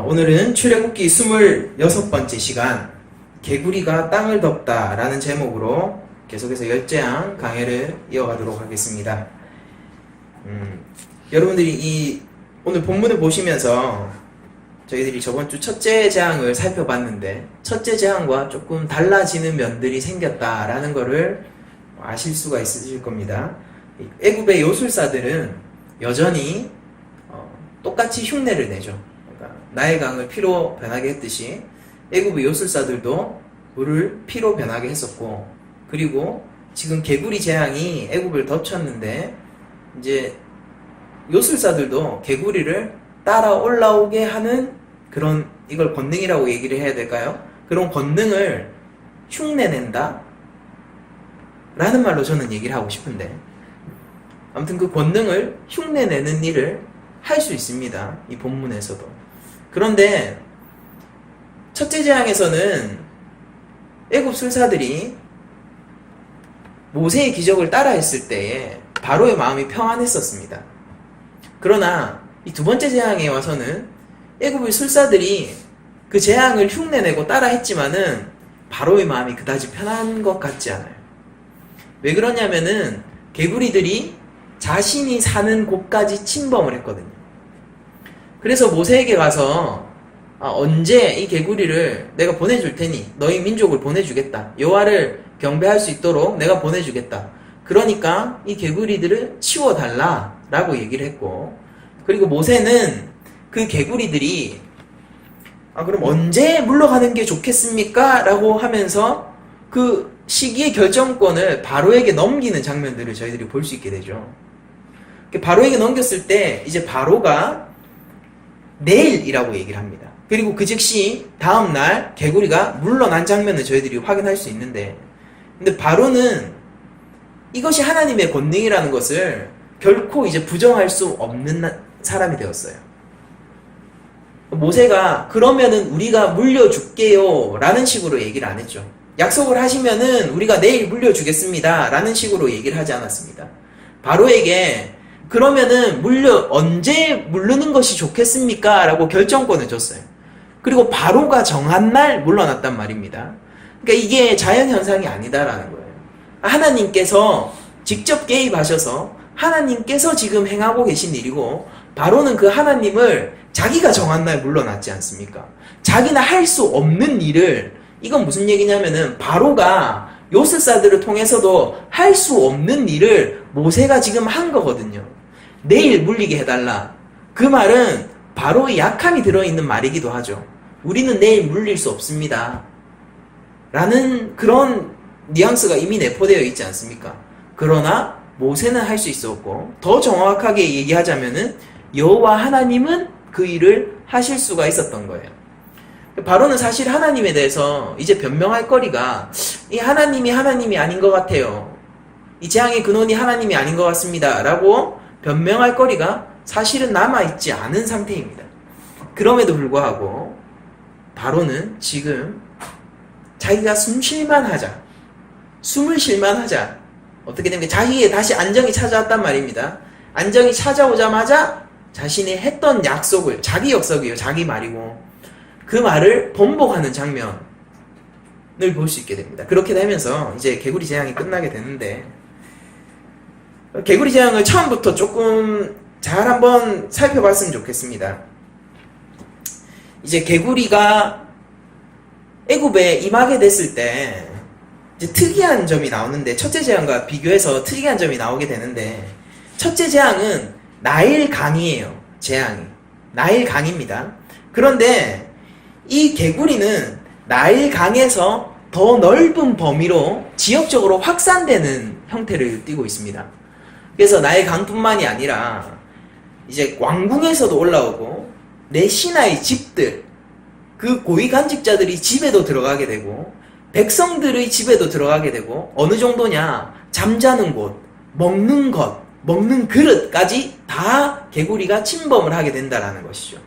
오늘은 출애굽기 26번째 시간 개구리가 땅을 덮다 라는 제목으로 계속해서 열재앙 강해를 이어가도록 하겠습니다. 여러분들이 오늘 본문을 보시면서 저희들이 저번 주 첫째 재앙을 살펴봤는데 첫째 재앙과 조금 달라지는 면들이 생겼다라는 것을 아실 수가 있으실 겁니다. 애굽의 요술사들은 여전히 똑같이 흉내를 내죠. 그러니까 나일 강을 피로 변하게 했듯이 애굽의 요술사들도 물을 피로 변하게 했었고, 그리고 지금 개구리 재앙이 애굽을 덮쳤는데 이제 요술사들도 개구리를 따라 올라오게 하는 그런, 이걸 권능이라고 얘기를 해야 될까요? 그런 권능을 흉내낸다 라는 말로 저는 얘기를 하고 싶은데, 아무튼 그 권능을 흉내내는 일을 할 수 있습니다. 이 본문에서도. 그런데 첫째 재앙에서는 애굽 술사들이 모세의 기적을 따라했을 때에 바로의 마음이 평안했었습니다. 그러나 이 두 번째 재앙에 와서는 애굽의 술사들이 그 재앙을 흉내내고 따라했지만은 바로의 마음이 그다지 편한 것 같지 않아요. 왜 그러냐면은 개구리들이 자신이 사는 곳까지 침범을 했거든요. 그래서 모세에게 가서 언제 이 개구리를 내가 보내줄 테니 너희 민족을 보내주겠다. 여호와를 경배할 수 있도록 내가 보내주겠다. 그러니까 이 개구리들을 치워달라 라고 얘기를 했고, 그리고 모세는 그 개구리들이 그럼 언제 물러가는 게 좋겠습니까? 라고 하면서 그 시기의 결정권을 바로에게 넘기는 장면들을 저희들이 볼 수 있게 되죠. 바로에게 넘겼을 때 이제 바로가 내일이라고 얘기를 합니다. 그리고 그 즉시 다음날 개구리가 물러난 장면을 저희들이 확인할 수 있는데, 근데 바로는 이것이 하나님의 권능이라는 것을 결코 이제 부정할 수 없는 사람이 되었어요. 모세가 그러면은 우리가 물려줄게요 라는 식으로 얘기를 안 했죠. 약속을 하시면은 우리가 내일 물려주겠습니다 라는 식으로 얘기를 하지 않았습니다. 바로에게 그러면은 언제 물르는 것이 좋겠습니까? 라고 결정권을 줬어요. 그리고 바로가 정한 날 물러났단 말입니다. 그러니까 이게 자연현상이 아니다라는 거예요. 하나님께서 직접 개입하셔서 하나님께서 지금 행하고 계신 일이고, 바로는 그 하나님을 자기가 정한 날 물러났지 않습니까? 자기는 할 수 없는 일을, 이건 무슨 얘기냐면은 바로가 요술사들을 통해서도 할 수 없는 일을 모세가 지금 한 거거든요. 내일 물리게 해달라. 그 말은 바로의 약함이 들어있는 말이기도 하죠. 우리는 내일 물릴 수 없습니다 라는 그런 뉘앙스가 이미 내포되어 있지 않습니까? 그러나 모세는 할 수 있었고, 더 정확하게 얘기하자면은 여호와 하나님은 그 일을 하실 수가 있었던 거예요. 바로는 사실 하나님에 대해서 이제 변명할 거리가, 이 하나님이 아닌 것 같아요. 이 재앙의 근원이 하나님이 아닌 것 같습니다 라고 변명할 거리가 사실은 남아있지 않은 상태입니다. 그럼에도 불구하고 바로는 지금 자기가 숨을 쉴만 하자, 어떻게 됩니까? 자기의 다시 안정이 찾아왔단 말입니다. 안정이 찾아오자마자 자신이 했던 약속을, 자기 역석이에요. 자기 말이고, 그 말을 번복하는 장면을 볼 수 있게 됩니다. 그렇게 되면서 이제 개구리 재앙이 끝나게 되는데, 개구리 재앙을 처음부터 조금 잘 한번 살펴봤으면 좋겠습니다. 이제 개구리가 애굽에 임하게 됐을 때 이제 특이한 점이 나오는데, 첫째 재앙과 비교해서 특이한 점이 나오게 되는데, 첫째 재앙은 나일 강이에요. 재앙이 나일 강입니다. 그런데 이 개구리는 나일 강에서 더 넓은 범위로 지역적으로 확산되는 형태를 띠고 있습니다. 그래서 나일 강뿐만이 아니라 이제 왕궁에서도 올라오고, 내 신하의 집들, 그 고위 간직자들이 집에도 들어가게 되고, 백성들의 집에도 들어가게 되고, 어느 정도냐, 잠자는 곳, 먹는 것, 먹는 그릇까지 다 개구리가 침범을 하게 된다라는 것이죠.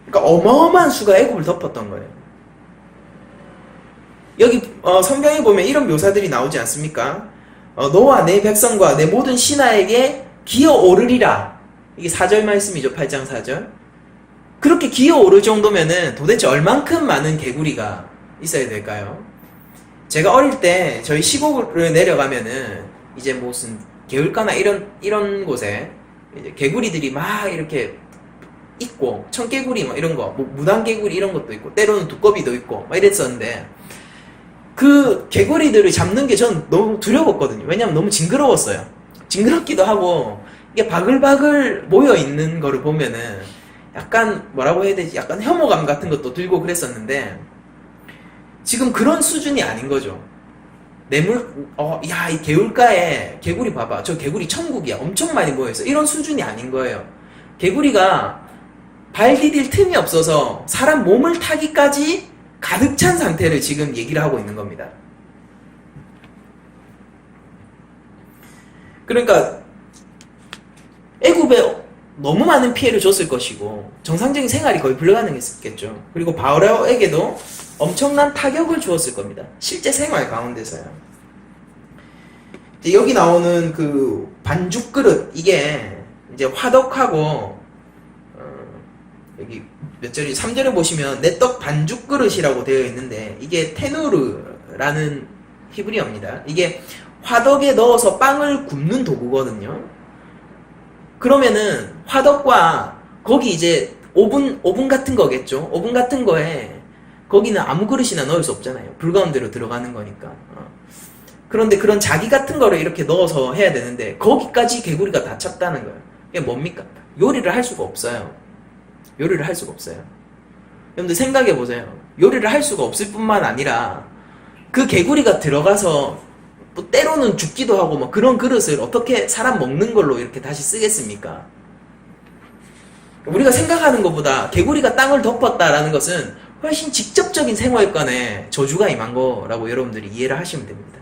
그러니까 어마어마한 수가 애굽을 덮었던 거예요. 여기 성경에 보면 이런 묘사들이 나오지 않습니까? 너와 내 백성과 내 모든 신하에게 기어오르리라 이게 4절 말씀이죠. 8장 4절. 그렇게 기어오를 정도면은 도대체 얼만큼 많은 개구리가 있어야 될까요? 제가 어릴 때 저희 시골을 내려가면은 이제 무슨 개울가나 이런 곳에 이제 개구리들이 막 이렇게 있고, 청개구리 막 이런 거, 뭐 무당개구리 이런 것도 있고, 때로는 두꺼비도 있고 막 이랬었는데, 그 개구리들을 잡는 게 전 너무 두려웠거든요. 왜냐면 너무 징그러웠어요. 징그럽기도 하고, 이게 바글바글 모여 있는 거를 보면은 약간 뭐라고 해야 되지? 약간 혐오감 같은 것도 들고 그랬었는데, 지금 그런 수준이 아닌 거죠. 야, 이 개울가에 개구리 봐봐. 저 개구리 천국이야. 엄청 많이 모여있어. 이런 수준이 아닌 거예요. 개구리가 발 디딜 틈이 없어서 사람 몸을 타기까지 가득 찬 상태를 지금 얘기를 하고 있는 겁니다. 그러니까 애굽에 너무 많은 피해를 줬을 것이고 정상적인 생활이 거의 불가능했겠죠. 그리고 바로에게도 엄청난 타격을 주었을 겁니다. 실제 생활 가운데서요. 여기 나오는 그 반죽 그릇, 이게 이제 화덕하고 여기 몇 절이 3절에 보시면 내 떡 반죽 그릇이라고 되어 있는데, 이게 테누르라는 히브리어입니다. 이게 화덕에 넣어서 빵을 굽는 도구거든요. 그러면은 화덕과 거기 이제 오븐 같은 거겠죠. 오븐 같은 거에 거기는 아무 그릇이나 넣을 수 없잖아요. 불가운데로 들어가는 거니까. 그런데 그런 자기 같은 거를 이렇게 넣어서 해야 되는데 거기까지 개구리가 다 찼다는 거예요. 이게 뭡니까? 요리를 할 수가 없어요. 요리를 할 수가 없어요. 여러분들 생각해 보세요. 요리를 할 수가 없을 뿐만 아니라 그 개구리가 들어가서 또 때로는 죽기도 하고 뭐 그런 그릇을 어떻게 사람 먹는 걸로 이렇게 다시 쓰겠습니까? 우리가 생각하는 것보다 개구리가 땅을 덮었다라는 것은 훨씬 직접적인 생활관에 저주가 임한 거라고 여러분들이 이해를 하시면 됩니다.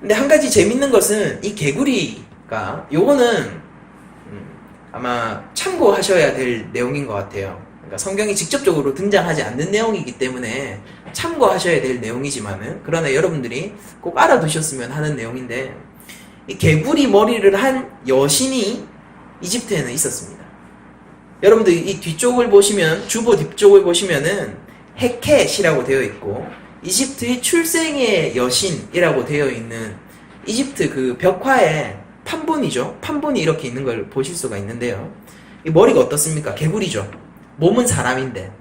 근데 한 가지 재밌는 것은 이 개구리가 요거는 아마 참고하셔야 될 내용인 것 같아요. 그러니까 성경이 직접적으로 등장하지 않는 내용이기 때문에 참고하셔야 될 내용이지만은, 그러나 여러분들이 꼭 알아두셨으면 하는 내용인데, 이 개구리 머리를 한 여신이 이집트에는 있었습니다. 여러분들 이 뒤쪽을 보시면, 주보 뒤쪽을 보시면은 헤켓이라고 되어 있고 이집트의 출생의 여신이라고 되어 있는 이집트 그 벽화에 판본이죠. 판본이 이렇게 있는 걸 보실 수가 있는데요. 이 머리가 어떻습니까? 개구리죠. 몸은 사람인데.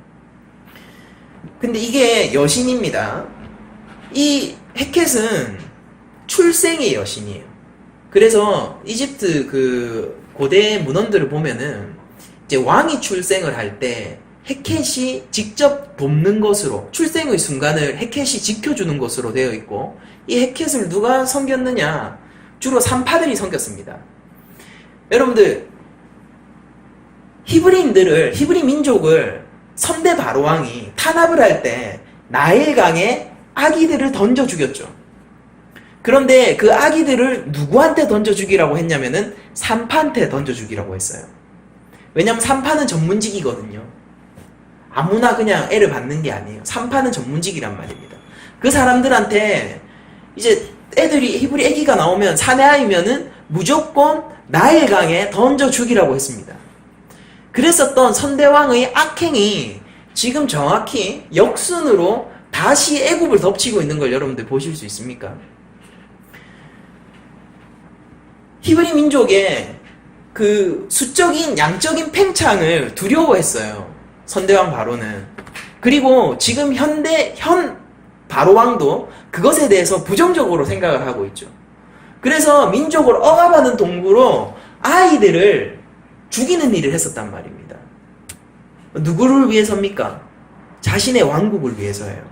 근데 이게 여신입니다. 이 헤켓은 출생의 여신이에요. 그래서 이집트 그 고대 문헌들을 보면은 이제 왕이 출생을 할 때 헤켓이 직접 돕는 것으로, 출생의 순간을 헤켓이 지켜주는 것으로 되어 있고, 이 헤켓을 누가 섬겼느냐? 주로 산파들이 섬겼습니다. 여러분들, 히브리 민족을 선대 바로왕이 탄압을 할 때 나일강에 아기들을 던져 죽였죠. 그런데 그 아기들을 누구한테 던져 죽이라고 했냐면은 산파한테 던져 죽이라고 했어요. 왜냐면 산파는 전문직이거든요. 아무나 그냥 애를 받는 게 아니에요. 산파는 전문직이란 말입니다. 그 사람들한테 이제 애들이, 히브리 애기가 나오면 사내아이면은 무조건 나일강에 던져 죽이라고 했습니다. 그랬었던 선대왕의 악행이 지금 정확히 역순으로 다시 애굽을 덮치고 있는 걸 여러분들 보실 수 있습니까? 히브리 민족의 그 수적인 양적인 팽창을 두려워했어요. 선대왕 바로는. 그리고 지금 현 바로왕도 그것에 대해서 부정적으로 생각을 하고 있죠. 그래서 민족을 억압하는 동구로 아이들을 죽이는 일을 했었단 말입니다. 누구를 위해서입니까? 자신의 왕국을 위해서예요.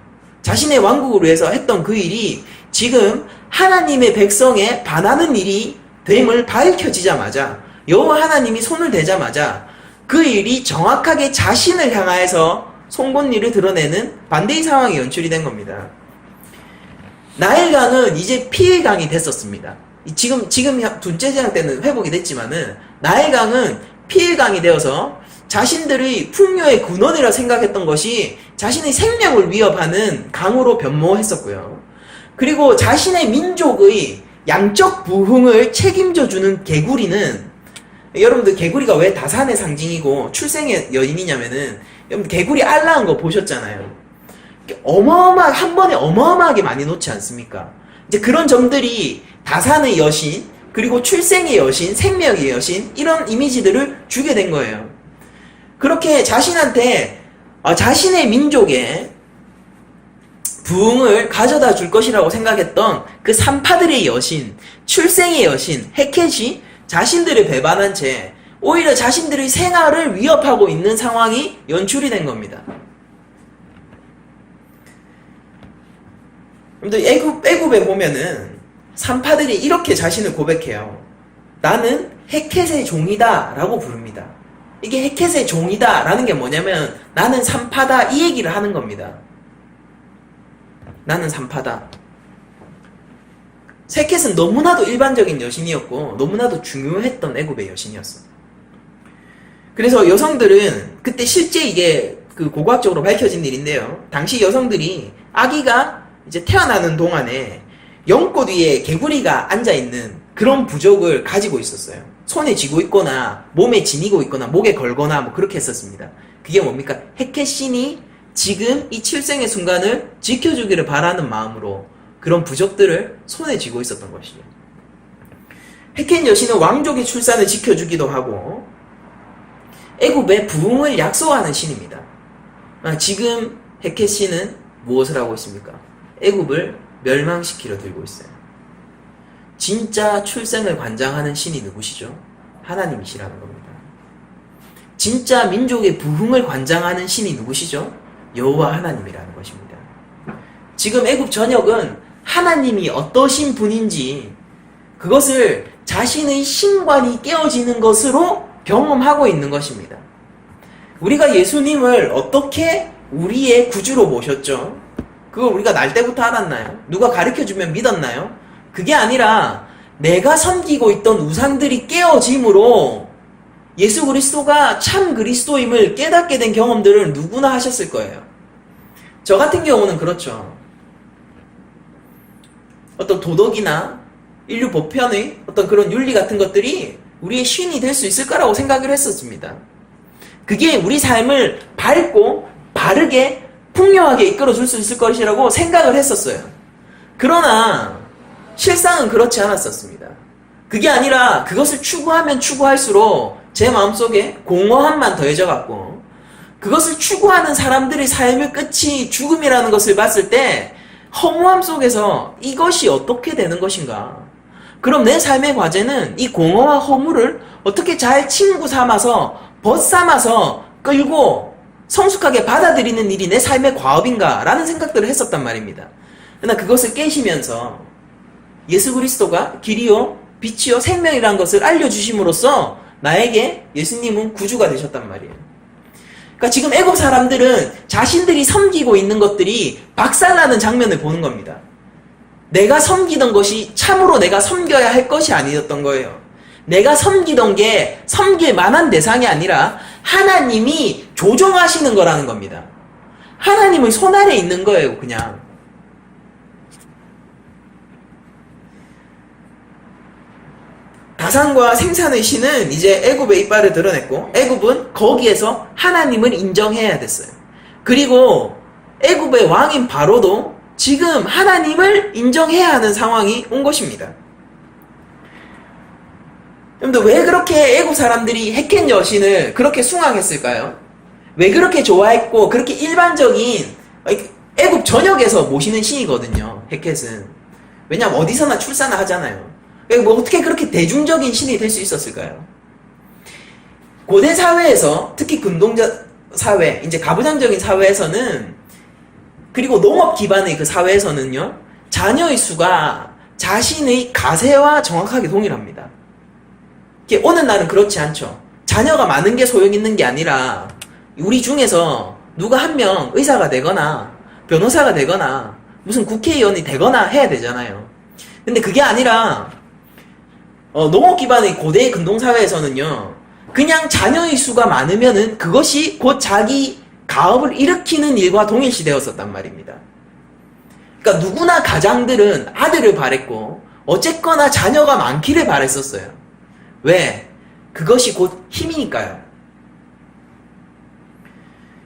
자신의 왕국을 위해서 했던 그 일이 지금 하나님의 백성에 반하는 일이 됨을 밝혀지자마자, 여호와 하나님이 손을 대자마자 그 일이 정확하게 자신을 향하여서 송곳니를 드러내는 반대의 상황이 연출이 된 겁니다. 나일강은 이제 피해 강이 됐었습니다. 지금 둘째 재앙 때는 회복이 됐지만은 나일강은 피해 강이 되어서 자신들의 풍요의 근원이라 생각했던 것이 자신의 생명을 위협하는 강으로 변모했었고요. 그리고 자신의 민족의 양적 부흥을 책임져주는 개구리는 여러분들 개구리가 왜 다산의 상징이고 출생의 여인이냐면은 여러분 개구리 알 낳은 거 보셨잖아요. 한 번에 어마어마하게 많이 놓지 않습니까? 이제 그런 점들이 다산의 여신, 그리고 출생의 여신, 생명의 여신, 이런 이미지들을 주게 된 거예요. 그렇게 자신한테, 자신의 민족에 부흥을 가져다 줄 것이라고 생각했던 그 산파들의 여신, 출생의 여신, 헤켓이 자신들을 배반한 채 오히려 자신들의 생활을 위협하고 있는 상황이 연출이 된 겁니다. 애굽에 보면은 산파들이 이렇게 자신을 고백해요. 나는 헤켓의 종이다 라고 부릅니다. 이게 헤켓의 종이다 라는 게 뭐냐면 나는 산파다 이 얘기를 하는 겁니다. 나는 산파다. 헤켓은 너무나도 일반적인 여신이었고 너무나도 중요했던 애굽의 여신이었어. 그래서 여성들은 그때 실제 이게 그 고고학적으로 밝혀진 일인데요. 당시 여성들이 아기가 이제 태어나는 동안에 연꽃 위에 개구리가 앉아있는 그런 부적을 가지고 있었어요. 손에 쥐고 있거나 몸에 지니고 있거나 목에 걸거나 뭐 그렇게 했었습니다. 그게 뭡니까? 헤켓 신이 지금 이 출생의 순간을 지켜주기를 바라는 마음으로 그런 부적들을 손에 쥐고 있었던 것이죠. 헤켓 여신은 왕족의 출산을 지켜주기도 하고 애굽의 부흥을 약속하는 신입니다. 지금 헤켓 신은 무엇을 하고 있습니까? 애굽을 멸망시키려 들고 있어요. 진짜 출생을 관장하는 신이 누구시죠? 하나님이시라는 겁니다. 진짜 민족의 부흥을 관장하는 신이 누구시죠? 여호와 하나님이라는 것입니다. 지금 애굽 전역은 하나님이 어떠신 분인지 그것을 자신의 신관이 깨어지는 것으로 경험하고 있는 것입니다. 우리가 예수님을 어떻게 우리의 구주로 모셨죠? 그걸 우리가 날 때부터 알았나요? 누가 가르쳐주면 믿었나요? 그게 아니라 내가 섬기고 있던 우상들이 깨어짐으로 예수 그리스도가 참 그리스도임을 깨닫게 된 경험들을 누구나 하셨을 거예요. 저 같은 경우는 그렇죠. 어떤 도덕이나 인류 보편의 어떤 그런 윤리 같은 것들이 우리의 신이 될 수 있을 거라고 생각을 했었습니다. 그게 우리 삶을 밝고 바르게 풍요하게 이끌어줄 수 있을 것이라고 생각을 했었어요. 그러나 실상은 그렇지 않았었습니다. 그게 아니라 그것을 추구하면 추구할수록 제 마음속에 공허함만 더해져 갔고 그것을 추구하는 사람들의 삶의 끝이 죽음이라는 것을 봤을 때 허무함 속에서 이것이 어떻게 되는 것인가? 그럼 내 삶의 과제는 이 공허와 허무를 어떻게 잘 친구 삼아서 벗삼아서 끌고 성숙하게 받아들이는 일이 내 삶의 과업인가? 라는 생각들을 했었단 말입니다. 그러나 그것을 깨시면서 예수 그리스도가 길이요, 빛이요, 생명이라는 것을 알려주심으로써 나에게 예수님은 구주가 되셨단 말이에요. 그러니까 지금 애국 사람들은 자신들이 섬기고 있는 것들이 박살나는 장면을 보는 겁니다. 내가 섬기던 것이 참으로 내가 섬겨야 할 것이 아니었던 거예요. 내가 섬기던 게 섬길 만한 대상이 아니라 하나님이 조종하시는 거라는 겁니다. 하나님의 손 아래 있는 거예요, 그냥. 다산과 생산의 신은 이제 애굽의 이빨을 드러냈고 애굽은 거기에서 하나님을 인정해야 됐어요. 그리고 애굽의 왕인 바로도 지금 하나님을 인정해야 하는 상황이 온 것입니다. 여러분들 왜 그렇게 애굽 사람들이 헤켓 여신을 그렇게 숭앙했을까요? 왜 그렇게 좋아했고 그렇게 일반적인 애굽 전역에서 모시는 신이거든요. 헤켓은. 왜냐하면 어디서나 출산을 하잖아요. 뭐 어떻게 그렇게 대중적인 신이 될 수 있었을까요? 고대 사회에서 특히 근동적 사회, 이제 가부장적인 사회에서는 그리고 농업 기반의 그 사회에서는요 자녀의 수가 자신의 가세와 정확하게 동일합니다. 오는 날은 그렇지 않죠. 자녀가 많은 게 소용있는 게 아니라 우리 중에서 누가 한 명 의사가 되거나 변호사가 되거나 무슨 국회의원이 되거나 해야 되잖아요. 근데 그게 아니라 농업 기반의 고대 근동사회에서는요 그냥 자녀의 수가 많으면은 그것이 곧 자기 가업을 일으키는 일과 동일시되었었단 말입니다. 그러니까 누구나 가장들은 아들을 바랬고 어쨌거나 자녀가 많기를 바랬었어요. 왜? 그것이 곧 힘이니까요.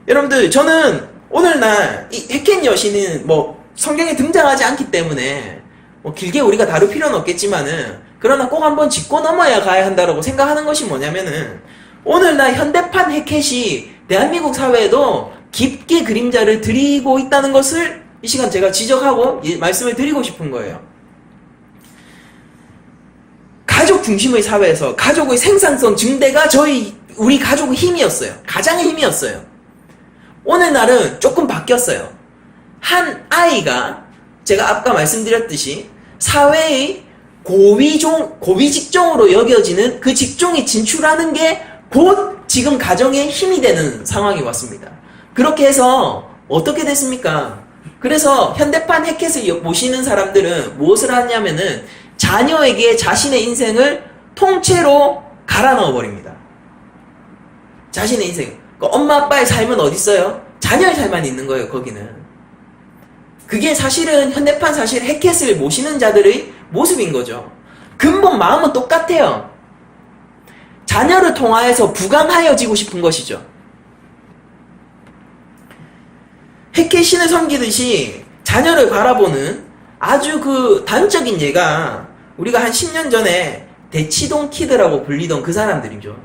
여러분들, 저는 오늘날 이 헷켄 여신은 뭐 성경에 등장하지 않기 때문에 뭐 길게 우리가 다룰 필요는 없겠지만은, 그러나 꼭 한번 짚고 넘어야 가야 한다라고 생각하는 것이 뭐냐면은, 오늘날 현대판 헷켓이 대한민국 사회에도 깊게 그림자를 들이고 있다는 것을 이 시간 제가 지적하고 말씀을 드리고 싶은 거예요. 가족 중심의 사회에서 가족의 생산성 증대가 우리 가족의 힘이었어요. 가장의 힘이었어요. 오늘날은 조금 바뀌었어요. 한 아이가 제가 아까 말씀드렸듯이 사회의 고위 직종으로 여겨지는 그 직종에 진출하는 게 곧 지금 가정의 힘이 되는 상황이 왔습니다. 그렇게 해서 어떻게 됐습니까? 그래서 현대판 헷켓을 모시는 사람들은 무엇을 하냐면은 자녀에게 자신의 인생을 통째로 갈아 넣어버립니다. 자신의 인생. 엄마 아빠의 삶은 어디 있어요? 자녀의 삶만 있는 거예요, 거기는. 그게 사실은 현대판 사실 헷켓을 모시는 자들의 모습인 거죠. 근본 마음은 똑같아요. 자녀를 통하여서 부강하여지고 싶은 것이죠. 헷켓 신을 섬기듯이 자녀를 바라보는 아주 그 단적인 예가 우리가 한 10년 전에 대치동 키드라고 불리던 그 사람들이죠.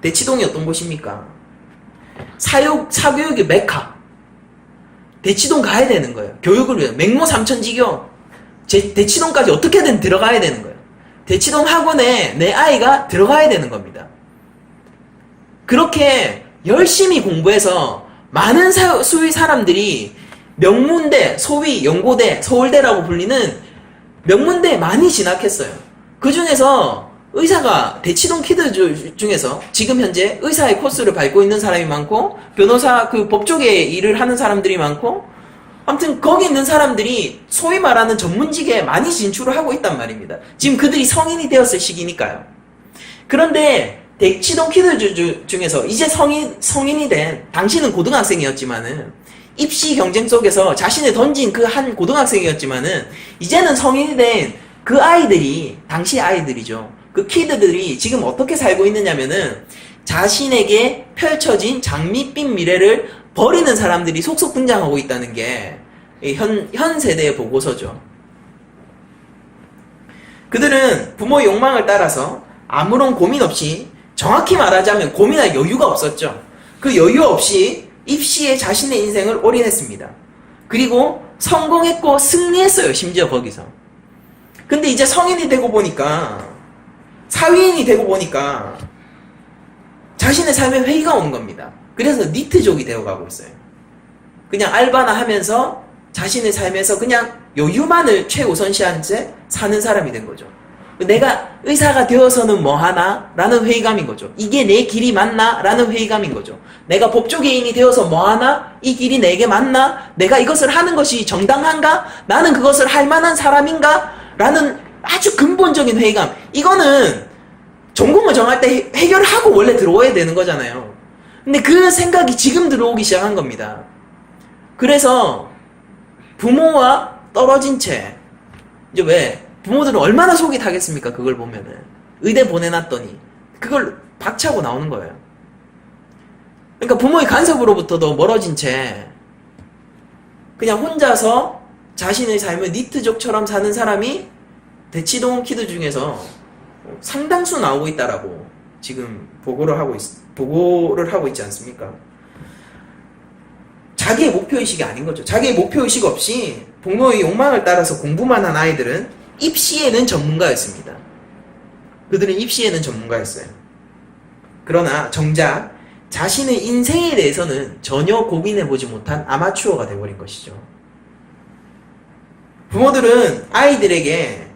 대치동이 어떤 곳입니까? 사교육의 메카. 대치동 가야 되는 거예요. 교육을 위해. 맹모 삼천지교. 대치동까지 어떻게든 들어가야 되는 거예요. 대치동 학원에 내 아이가 들어가야 되는 겁니다. 그렇게 열심히 공부해서 많은 수의 사람들이 명문대, 소위 연고대, 서울대라고 불리는 명문대에 많이 진학했어요. 그 중에서 의사가 대치동 키드 중에서 지금 현재 의사의 코스를 밟고 있는 사람이 많고, 변호사 법조계 일을 하는 사람들이 많고, 아무튼 거기 있는 사람들이 소위 말하는 전문직에 많이 진출을 하고 있단 말입니다. 지금 그들이 성인이 되었을 시기니까요. 그런데 대치동 키드 중에서 이제 성인이 된, 당시는 고등학생이었지만은 입시 경쟁 속에서 자신을 던진 그 한 고등학생이었지만은 이제는 성인이 된 그 아이들이, 당시 아이들이죠. 그 키드들이 지금 어떻게 살고 있느냐면은 자신에게 펼쳐진 장밋빛 미래를 버리는 사람들이 속속 등장하고 있다는 게 현 세대의 보고서죠. 그들은 부모의 욕망을 따라서 아무런 고민 없이, 정확히 말하자면 고민할 여유가 없었죠. 그 여유 없이 입시에 자신의 인생을 올인했습니다. 그리고 성공했고 승리했어요. 심지어 거기서. 근데 이제 성인이 되고 보니까, 사회인이 되고 보니까 자신의 삶에 회의가 오는 겁니다. 그래서 니트족이 되어가고 있어요. 그냥 알바나 하면서 자신의 삶에서 그냥 여유만을 최우선시한 채 사는 사람이 된 거죠. 내가 의사가 되어서는 뭐하나? 라는 회의감인 거죠. 이게 내 길이 맞나? 라는 회의감인 거죠. 내가 법조계인이 되어서 뭐하나? 이 길이 내게 맞나? 내가 이것을 하는 것이 정당한가? 나는 그것을 할 만한 사람인가? 라는 아주 근본적인 회의감. 이거는 전공을 정할 때 해결하고 원래 들어와야 되는 거잖아요. 근데 그 생각이 지금 들어오기 시작한 겁니다. 그래서 부모와 떨어진 채, 이제 왜? 부모들은 얼마나 속이 타겠습니까? 그걸 보면은. 의대 보내놨더니 그걸 박차고 나오는 거예요. 그러니까 부모의 간섭으로부터도 멀어진 채 그냥 혼자서 자신의 삶을 니트족처럼 사는 사람이 대치동 키드 중에서 상당수 나오고 있다라고 지금 보고를 하고 있지 않습니까? 자기의 목표의식이 아닌 거죠. 자기의 목표의식 없이 부모의 욕망을 따라서 공부만 한 아이들은 입시에는 전문가였습니다. 그들은 입시에는 전문가였어요. 그러나 정작 자신의 인생에 대해서는 전혀 고민해보지 못한 아마추어가 되어버린 것이죠. 부모들은 아이들에게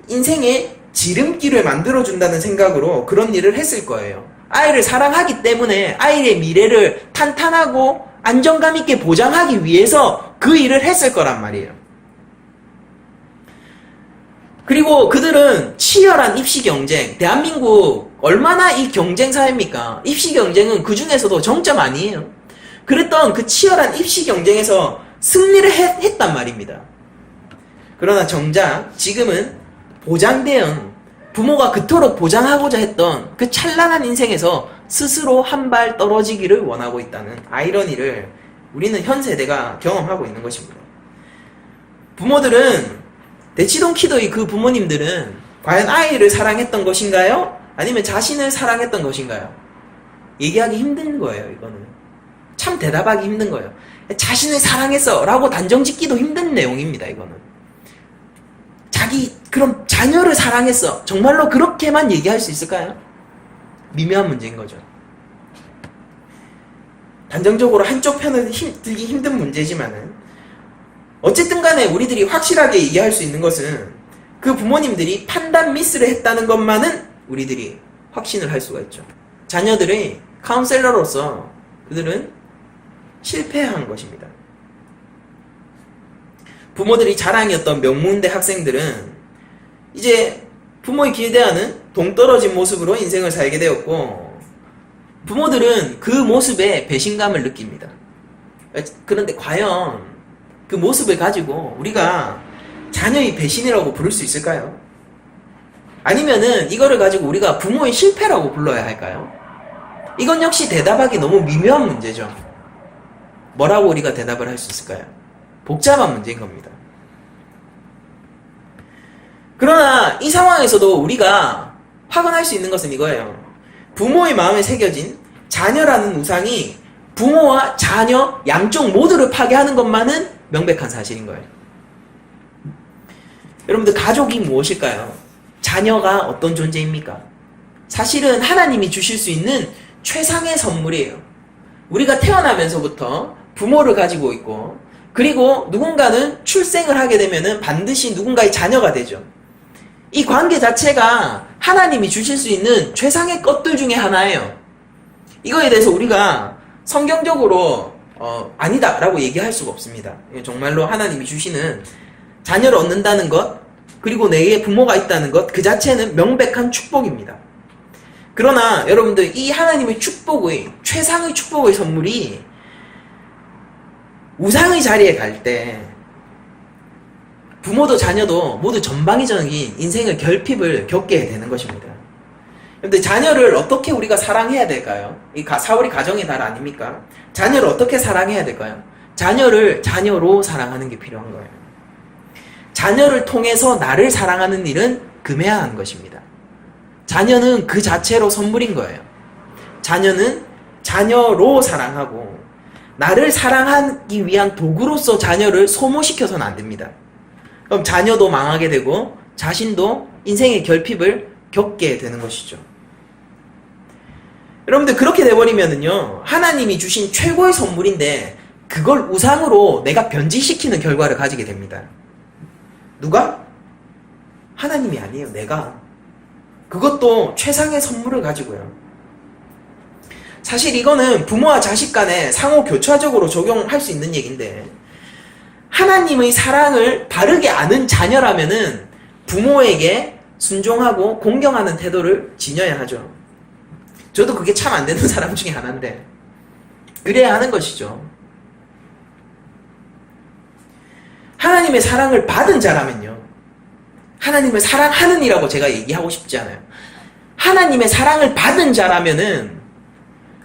인생의 지름길을 만들어준다는 생각으로 그런 일을 했을 거예요. 아이를 사랑하기 때문에 아이의 미래를 탄탄하고 안정감 있게 보장하기 위해서 그 일을 했을 거란 말이에요. 그리고 그들은 치열한 입시 경쟁, 대한민국 얼마나 이 경쟁 사회입니까? 입시 경쟁은 그 중에서도 정점 아니에요. 그랬던 그 치열한 입시 경쟁에서 승리를 했단 말입니다. 그러나 정작 지금은 보장된 부모가 그토록 보장하고자 했던 그 찬란한 인생에서 스스로 한 발 떨어지기를 원하고 있다는 아이러니를 우리는 현 세대가 경험하고 있는 것입니다. 부모들은 대치동키도의 그 부모님들은 과연 아이를 사랑했던 것인가요? 아니면 자신을 사랑했던 것인가요? 얘기하기 힘든 거예요. 이거는 참 대답하기 힘든 거예요. 자신을 사랑했어 라고 단정짓기도 힘든 내용입니다. 이거는 그럼 자녀를 사랑했어, 정말로 그렇게만 얘기할 수 있을까요? 미묘한 문제인 거죠. 단정적으로 한쪽 편은 들기 힘든 문제지만은 어쨌든 간에 우리들이 확실하게 얘기할 수 있는 것은 그 부모님들이 판단 미스를 했다는 것만은 우리들이 확신을 할 수가 있죠. 자녀들의 카운셀러로서 그들은 실패한 것입니다. 부모들이 자랑이었던 명문대 학생들은 이제 부모의 기대하는 동떨어진 모습으로 인생을 살게 되었고, 부모들은 그 모습에 배신감을 느낍니다. 그런데 과연 그 모습을 가지고 우리가 자녀의 배신이라고 부를 수 있을까요? 아니면은 이거를 가지고 우리가 부모의 실패라고 불러야 할까요? 이건 역시 대답하기 너무 미묘한 문제죠. 뭐라고 우리가 대답을 할 수 있을까요? 복잡한 문제인 겁니다. 그러나 이 상황에서도 우리가 확언할 수 있는 것은 이거예요. 부모의 마음에 새겨진 자녀라는 우상이 부모와 자녀 양쪽 모두를 파괴하는 것만은 명백한 사실인 거예요. 여러분들, 가족이 무엇일까요? 자녀가 어떤 존재입니까? 사실은 하나님이 주실 수 있는 최상의 선물이에요. 우리가 태어나면서부터 부모를 가지고 있고, 그리고 누군가는 출생을 하게 되면은 반드시 누군가의 자녀가 되죠. 이 관계 자체가 하나님이 주실 수 있는 최상의 것들 중에 하나예요. 이거에 대해서 우리가 성경적으로 아니다 라고 얘기할 수가 없습니다. 정말로 하나님이 주시는 자녀를 얻는다는 것, 그리고 내게 부모가 있다는 것, 그 자체는 명백한 축복입니다. 그러나 여러분들, 이 하나님의 축복의 최상의 축복의 선물이 우상의 자리에 갈 때 부모도 자녀도 모두 전방위적인 인생의 결핍을 겪게 되는 것입니다. 그런데 자녀를 어떻게 우리가 사랑해야 될까요? 이 우리 가정의 달 아닙니까? 자녀를 어떻게 사랑해야 될까요? 자녀를 자녀로 사랑하는 게 필요한 거예요. 자녀를 통해서 나를 사랑하는 일은 금해야 하는 것입니다. 자녀는 그 자체로 선물인 거예요. 자녀는 자녀로 사랑하고, 나를 사랑하기 위한 도구로서 자녀를 소모시켜서는 안 됩니다. 그럼 자녀도 망하게 되고 자신도 인생의 결핍을 겪게 되는 것이죠. 여러분들, 그렇게 돼버리면은요, 하나님이 주신 최고의 선물인데 그걸 우상으로 내가 변질시키는 결과를 가지게 됩니다. 누가? 하나님이 아니에요. 내가. 그것도 최상의 선물을 가지고요. 사실 이거는 부모와 자식 간에 상호 교차적으로 적용할 수 있는 얘기인데, 하나님의 사랑을 바르게 아는 자녀라면은 부모에게 순종하고 공경하는 태도를 지녀야 하죠. 저도 그게 참 안 되는 사람 중에 하나인데 그래야 하는 것이죠. 하나님의 사랑을 받은 자라면요, 하나님을 사랑하는 이라고 제가 얘기하고 싶지 않아요. 하나님의 사랑을 받은 자라면은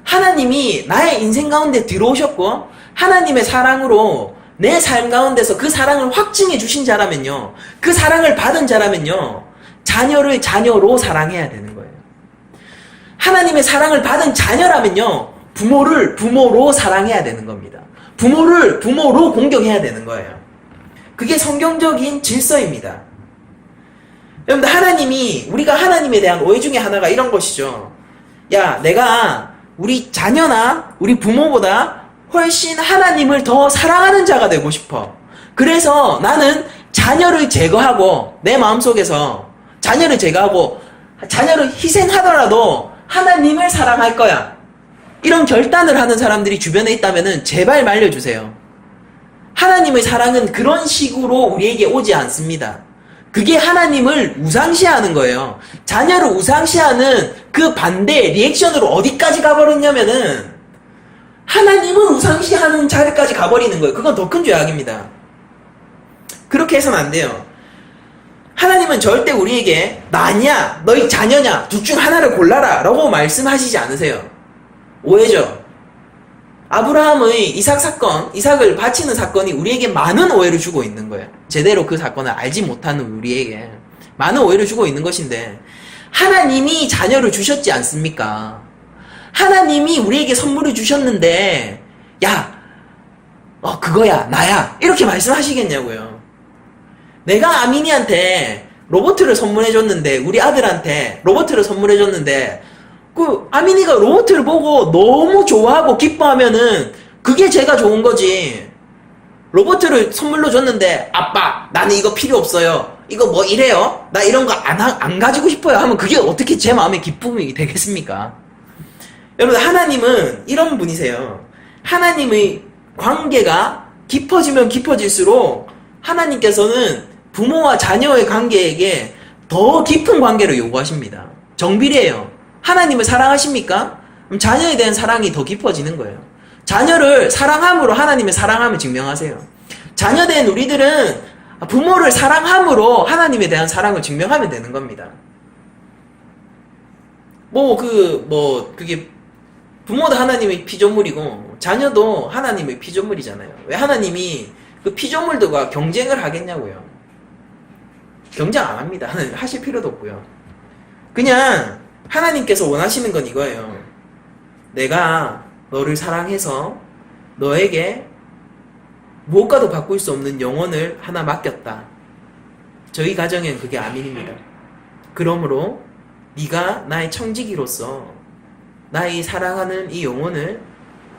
하나님이 나의 인생 가운데 들어오셨고 하나님의 사랑으로 내 삶 가운데서 그 사랑을 확증해 주신 자라면요, 그 사랑을 받은 자라면요, 자녀를 자녀로 사랑해야 되는 거예요. 하나님의 사랑을 받은 자녀라면요, 부모를 부모로 사랑해야 되는 겁니다. 부모를 부모로 공경해야 되는 거예요. 그게 성경적인 질서입니다. 여러분들, 우리가 하나님에 대한 오해 중에 하나가 이런 것이죠. 야, 내가 우리 자녀나 우리 부모보다 훨씬 하나님을 더 사랑하는 자가 되고 싶어. 그래서 나는 자녀를 제거하고, 내 마음속에서 자녀를 제거하고 자녀를 희생하더라도 하나님을 사랑할 거야. 이런 결단을 하는 사람들이 주변에 있다면 제발 말려주세요. 하나님의 사랑은 그런 식으로 우리에게 오지 않습니다. 그게 하나님을 우상시하는 거예요. 자녀를 우상시하는 그 반대 리액션으로 어디까지 가버렸냐면은 하나님은 우상시하는 자리까지 가버리는 거예요. 그건 더 큰 죄악입니다. 그렇게 해서는 안 돼요. 하나님은 절대 우리에게 나냐, 너희 자녀냐, 둘 중 하나를 골라라 라고 말씀하시지 않으세요. 오해죠. 아브라함의 이삭 사건, 이삭을 바치는 사건이 우리에게 많은 오해를 주고 있는 거예요. 제대로 그 사건을 알지 못하는 우리에게 많은 오해를 주고 있는 것인데, 하나님이 자녀를 주셨지 않습니까? 하나님이 우리에게 선물을 주셨는데, 야, 그거야, 나야, 이렇게 말씀하시겠냐고요. 내가 아민이한테 로봇을 선물해줬는데, 우리 아들한테 로봇을 선물해줬는데, 그 아민이가 로봇을 보고 너무 좋아하고 기뻐하면은 그게 제가 좋은 거지. 로봇을 선물로 줬는데, 아빠, 나는 이거 필요 없어요. 이거 뭐 이래요? 나 이런 거 안 가지고 싶어요. 하면 그게 어떻게 제 마음의 기쁨이 되겠습니까? 여러분, 하나님은 이런 분이세요. 하나님의 관계가 깊어지면 깊어질수록 하나님께서는 부모와 자녀의 관계에게 더 깊은 관계를 요구하십니다. 정비례해요. 하나님을 사랑하십니까? 그럼 자녀에 대한 사랑이 더 깊어지는 거예요. 자녀를 사랑함으로 하나님의 사랑함을 증명하세요. 자녀된 우리들은 부모를 사랑함으로 하나님에 대한 사랑을 증명하면 되는 겁니다. 그게 부모도 하나님의 피조물이고 자녀도 하나님의 피조물이잖아요. 왜 하나님이 그 피조물들과 경쟁을 하겠냐고요. 경쟁 안 합니다. 하나님 하실 필요도 없고요. 그냥 하나님께서 원하시는 건 이거예요. 내가 너를 사랑해서 너에게 무엇과도 바꿀 수 없는 영혼을 하나 맡겼다. 저희 가정엔 그게 아민입니다. 그러므로 네가 나의 청지기로서 나의 사랑하는 이 영혼을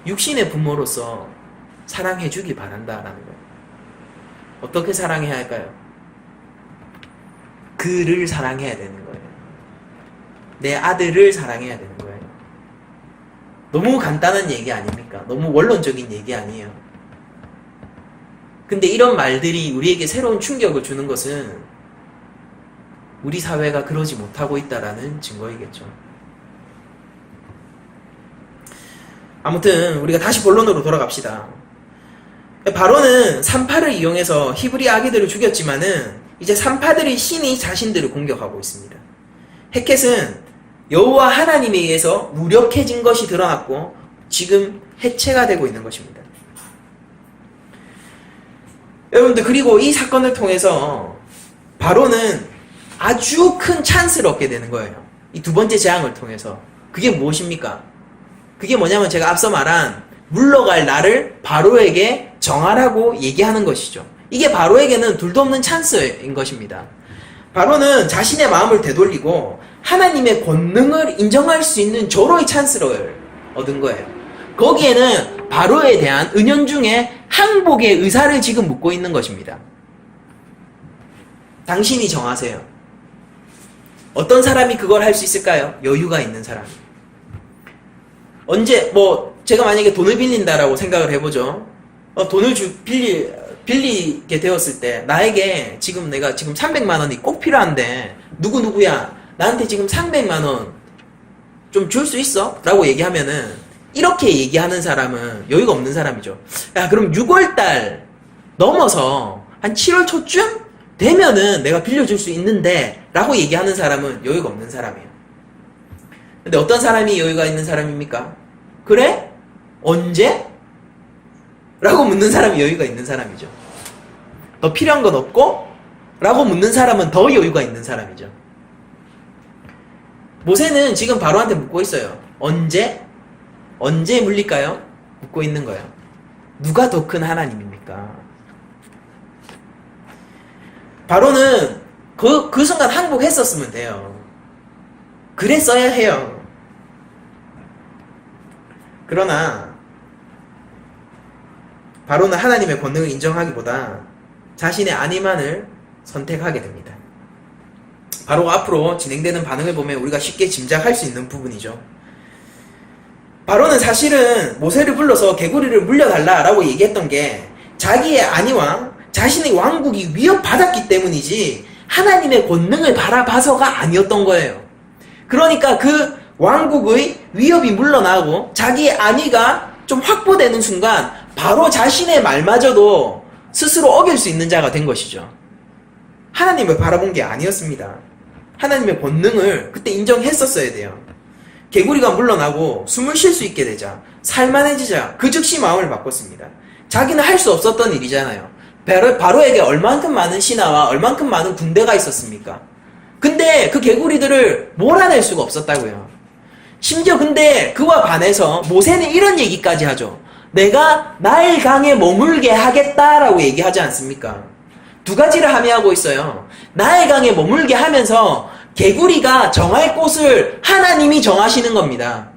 육신의 부모로서 사랑해 주길 바란다라는 거예요. 어떻게 사랑해야 할까요? 그를 사랑해야 되는 거예요. 내 아들을 사랑해야 되는 거예요. 너무 간단한 얘기 아닙니까? 너무 원론적인 얘기 아니에요. 근데 이런 말들이 우리에게 새로운 충격을 주는 것은 우리 사회가 그러지 못하고 있다라는 증거이겠죠. 아무튼 우리가 다시 본론으로 돌아갑시다. 바로는 산파를 이용해서 히브리 아기들을 죽였지만은 이제 산파들의 신이 자신들을 공격하고 있습니다. 헷켓은 여호와 하나님에 의해서 무력해진 것이 드러났고 지금 해체가 되고 있는 것입니다. 여러분들, 그리고 이 사건을 통해서 바로는 아주 큰 찬스를 얻게 되는 거예요. 이 두 번째 재앙을 통해서. 그게 무엇입니까? 그게 뭐냐면 제가 앞서 말한 물러갈 날을 바로에게 정하라고 얘기하는 것이죠. 이게 바로에게는 둘도 없는 찬스인 것입니다. 바로는 자신의 마음을 되돌리고 하나님의 권능을 인정할 수 있는 절호의 찬스를 얻은 거예요. 거기에는 바로에 대한 은연중에 항복의 의사를 지금 묻고 있는 것입니다. 당신이 정하세요. 어떤 사람이 그걸 할 수 있을까요? 여유가 있는 사람. 언제 제가 만약에 돈을 빌린다라고 생각을 해보죠. 돈을 빌리게 되었을 때 나에게 내가 지금 300만 원이 꼭 필요한데 누구야 나한테 지금 300만 원 좀 줄 수 있어? 라고 얘기하면은 이렇게 얘기하는 사람은 여유가 없는 사람이죠. 야, 그럼 6월달 넘어서 한 7월 초쯤 되면은 내가 빌려줄 수 있는데 라고 얘기하는 사람은 여유가 없는 사람이에요. 근데 어떤 사람이 여유가 있는 사람입니까? 그래? 언제? 라고 묻는 사람이 여유가 있는 사람이죠. 더 필요한 건 없고? 라고 묻는 사람은 더 여유가 있는 사람이죠. 모세는 지금 바로한테 묻고 있어요. 언제 물릴까요? 묻고 있는 거예요. 누가 더 큰 하나님입니까? 바로는 그 순간 항복했었으면 돼요. 그랬어야 해요. 그러나 바로는 하나님의 권능을 인정하기보다 자신의 안위만을 선택하게 됩니다. 바로가 앞으로 진행되는 반응을 보면 우리가 쉽게 짐작할 수 있는 부분이죠. 바로는 사실은 모세를 불러서 개구리를 물려달라라고 얘기했던 게 자기의 안위와 자신의 왕국이 위협받았기 때문이지 하나님의 권능을 바라봐서가 아니었던 거예요. 그러니까 그 왕국의 위협이 물러나고 자기의 안위가 좀 확보되는 순간 바로 자신의 말마저도 스스로 어길 수 있는 자가 된 것이죠. 하나님을 바라본 게 아니었습니다. 하나님의 권능을 그때 인정했었어야 돼요. 개구리가 물러나고 숨을 쉴 수 있게 되자, 살만해지자 그 즉시 마음을 바꿨습니다. 자기는 할 수 없었던 일이잖아요. 바로에게 얼만큼 많은 신하와 얼만큼 많은 군대가 있었습니까? 근데 그 개구리들을 몰아낼 수가 없었다고요. 심지어 근데 그와 반해서 모세는 이런 얘기까지 하죠. 내가 나일강에 머물게 하겠다라고 얘기하지 않습니까? 두 가지를 함의하고 있어요. 나일강에 머물게 하면서 개구리가 정할 곳을 하나님이 정하시는 겁니다.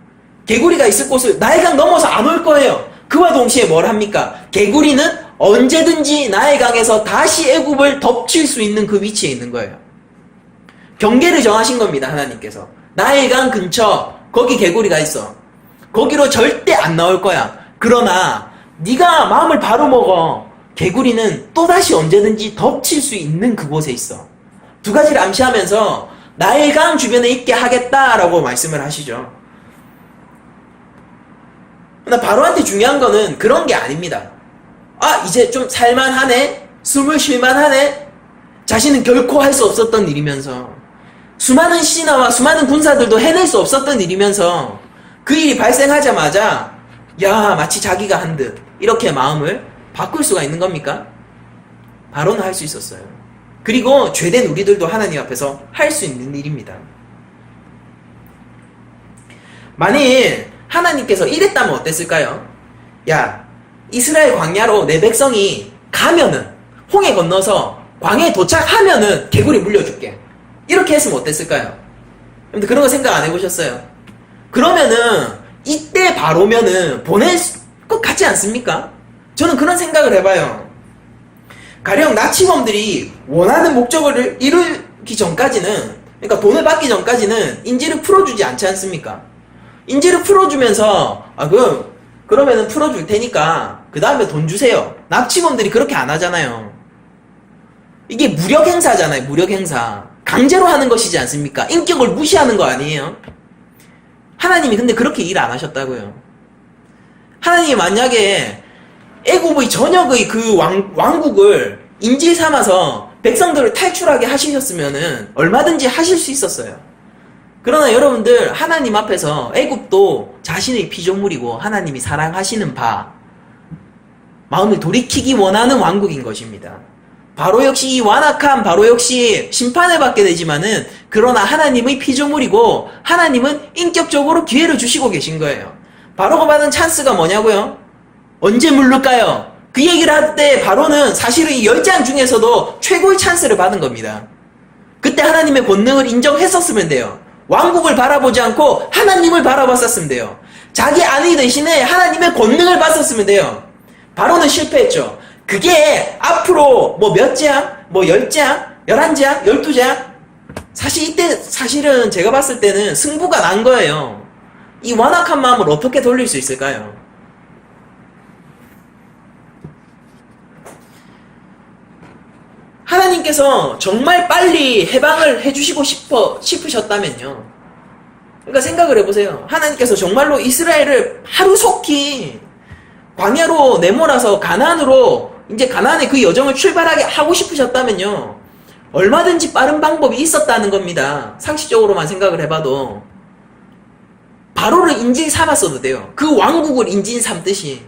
개구리가 있을 곳을 나일강 넘어서 안 올 거예요. 그와 동시에 뭘 합니까? 개구리는 언제든지 나일강에서 다시 애굽을 덮칠 수 있는 그 위치에 있는 거예요. 경계를 정하신 겁니다. 하나님께서. 나일강 근처 거기 개구리가 있어. 거기로 절대 안 나올 거야. 그러나 네가 마음을 바로 먹어. 개구리는 또다시 언제든지 덮칠 수 있는 그곳에 있어. 두 가지를 암시하면서 나일강 주변에 있게 하겠다라고 말씀을 하시죠. 그러나 바로한테 중요한 거는 그런 게 아닙니다. 아, 이제 좀 살만하네? 숨을 쉴만하네? 자신은 결코 할 수 없었던 일이면서, 수많은 신하와 수많은 군사들도 해낼 수 없었던 일이면서 그 일이 발생하자마자 야, 마치 자기가 한 듯 이렇게 마음을 바꿀 수가 있는 겁니까? 바로는 할 수 있었어요. 그리고 죄된 우리들도 하나님 앞에서 할 수 있는 일입니다. 만일 하나님께서 이랬다면 어땠을까요? 야, 이스라엘 광야로 내 백성이 가면은, 홍해 건너서 광야에 도착하면은 개구리 물려줄게. 이렇게 했으면 어땠을까요? 근데 그런 거 생각 안 해보셨어요? 그러면은 이때 바로면은 보낼 것 같지 않습니까? 저는 그런 생각을 해봐요. 가령 나치범들이 원하는 목적을 이루기 전까지는, 그러니까 돈을 받기 전까지는 인지를 풀어주지 않지 않습니까? 인지를 풀어주면서 그러면은 풀어줄 테니까 그 다음에 돈 주세요. 납치범들이 그렇게 안 하잖아요. 이게 무력 행사잖아요. 무력 행사. 강제로 하는 것이지 않습니까? 인격을 무시하는 거 아니에요? 하나님이 근데 그렇게 일 안 하셨다고요. 하나님이 만약에 애굽의 전역의 그 왕국을 인질 삼아서 백성들을 탈출하게 하시셨으면은 얼마든지 하실 수 있었어요. 그러나 여러분들, 하나님 앞에서 애굽도 자신의 피조물이고 하나님이 사랑하시는 바, 마음을 돌이키기 원하는 왕국인 것입니다. 바로 역시 이 완악한 바로 역시 심판을 받게 되지만은, 그러나 하나님의 피조물이고 하나님은 인격적으로 기회를 주시고 계신 거예요. 바로가 받은 찬스가 뭐냐고요? 언제 물를까요? 그 얘기를 할 때 바로는 사실은 이 10장 중에서도 최고의 찬스를 받은 겁니다. 그때 하나님의 권능을 인정했었으면 돼요. 왕국을 바라보지 않고 하나님을 바라봤었으면 돼요. 자기 안위 대신에 하나님의 권능을 봤었으면 돼요. 바로는 실패했죠. 그게 앞으로 뭐 몇 장, 뭐 10장, 11장, 12장, 사실 이때 사실은 제가 봤을 때는 승부가 난 거예요. 이 완악한 마음을 어떻게 돌릴 수 있을까요? 하나님께서 정말 빨리 해방을 해주시고 싶으셨다면요. 그러니까 생각을 해보세요. 하나님께서 정말로 이스라엘을 하루속히 광야로 내몰아서 가나안으로, 이제 가나안의 그 여정을 출발하게 하고 싶으셨다면요, 얼마든지 빠른 방법이 있었다는 겁니다. 상식적으로만 생각을 해봐도. 바로를 인질 삼았어도 돼요. 그 왕국을 인질 삼듯이.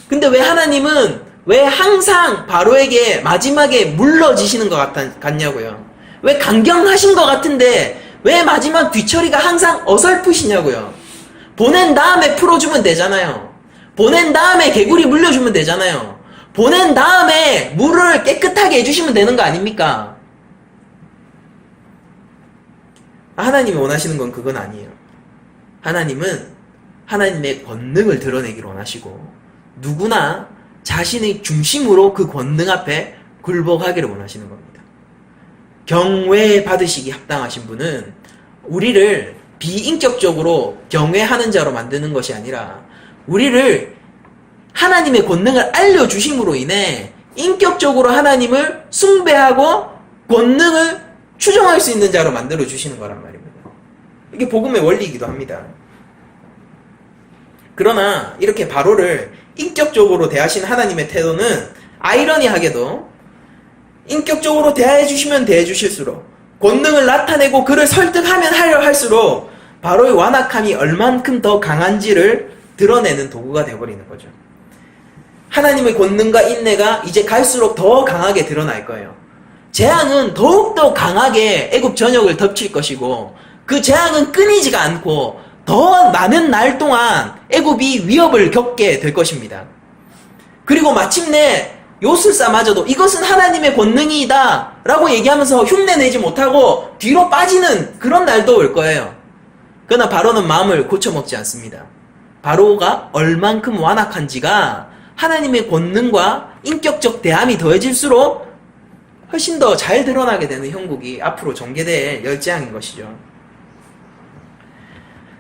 근데 왜 하나님은 왜 항상 바로에게 마지막에 물러지시는 것 같냐고요. 왜 강경하신 것 같은데 왜 마지막 뒤처리가 항상 어설프시냐고요. 보낸 다음에 풀어주면 되잖아요. 보낸 다음에 개구리 물려주면 되잖아요. 보낸 다음에 물을 깨끗하게 해주시면 되는 거 아닙니까? 하나님이 원하시는 건 그건 아니에요. 하나님은 하나님의 권능을 드러내기를 원하시고, 누구나 자신의 중심으로 그 권능 앞에 굴복하기를 원하시는 겁니다. 경외 받으시기 합당하신 분은 우리를 비인격적으로 경외하는 자로 만드는 것이 아니라, 우리를 하나님의 권능을 알려주심으로 인해 인격적으로 하나님을 숭배하고 권능을 추종할 수 있는 자로 만들어주시는 거란 말입니다. 이게 복음의 원리이기도 합니다. 그러나 이렇게 바로를 인격적으로 대하신 하나님의 태도는 아이러니하게도 인격적으로 대해 주시면 대해 주실수록, 권능을 나타내고 그를 설득하면 하려 할수록 바로의 완악함이 얼만큼 더 강한지를 드러내는 도구가 되어버리는 거죠. 하나님의 권능과 인내가 이제 갈수록 더 강하게 드러날 거예요. 재앙은 더욱더 강하게 애굽 전역을 덮칠 것이고, 그 재앙은 끊이지가 않고 더 많은 날 동안 애굽이 위협을 겪게 될 것입니다. 그리고 마침내 요술사마저도 이것은 하나님의 권능이다 라고 얘기하면서 흉내내지 못하고 뒤로 빠지는 그런 날도 올 거예요. 그러나 바로는 마음을 고쳐먹지 않습니다. 바로가 얼만큼 완악한지가 하나님의 권능과 인격적 대함이 더해질수록 훨씬 더 잘 드러나게 되는 형국이 앞으로 전개될 열재앙인 것이죠.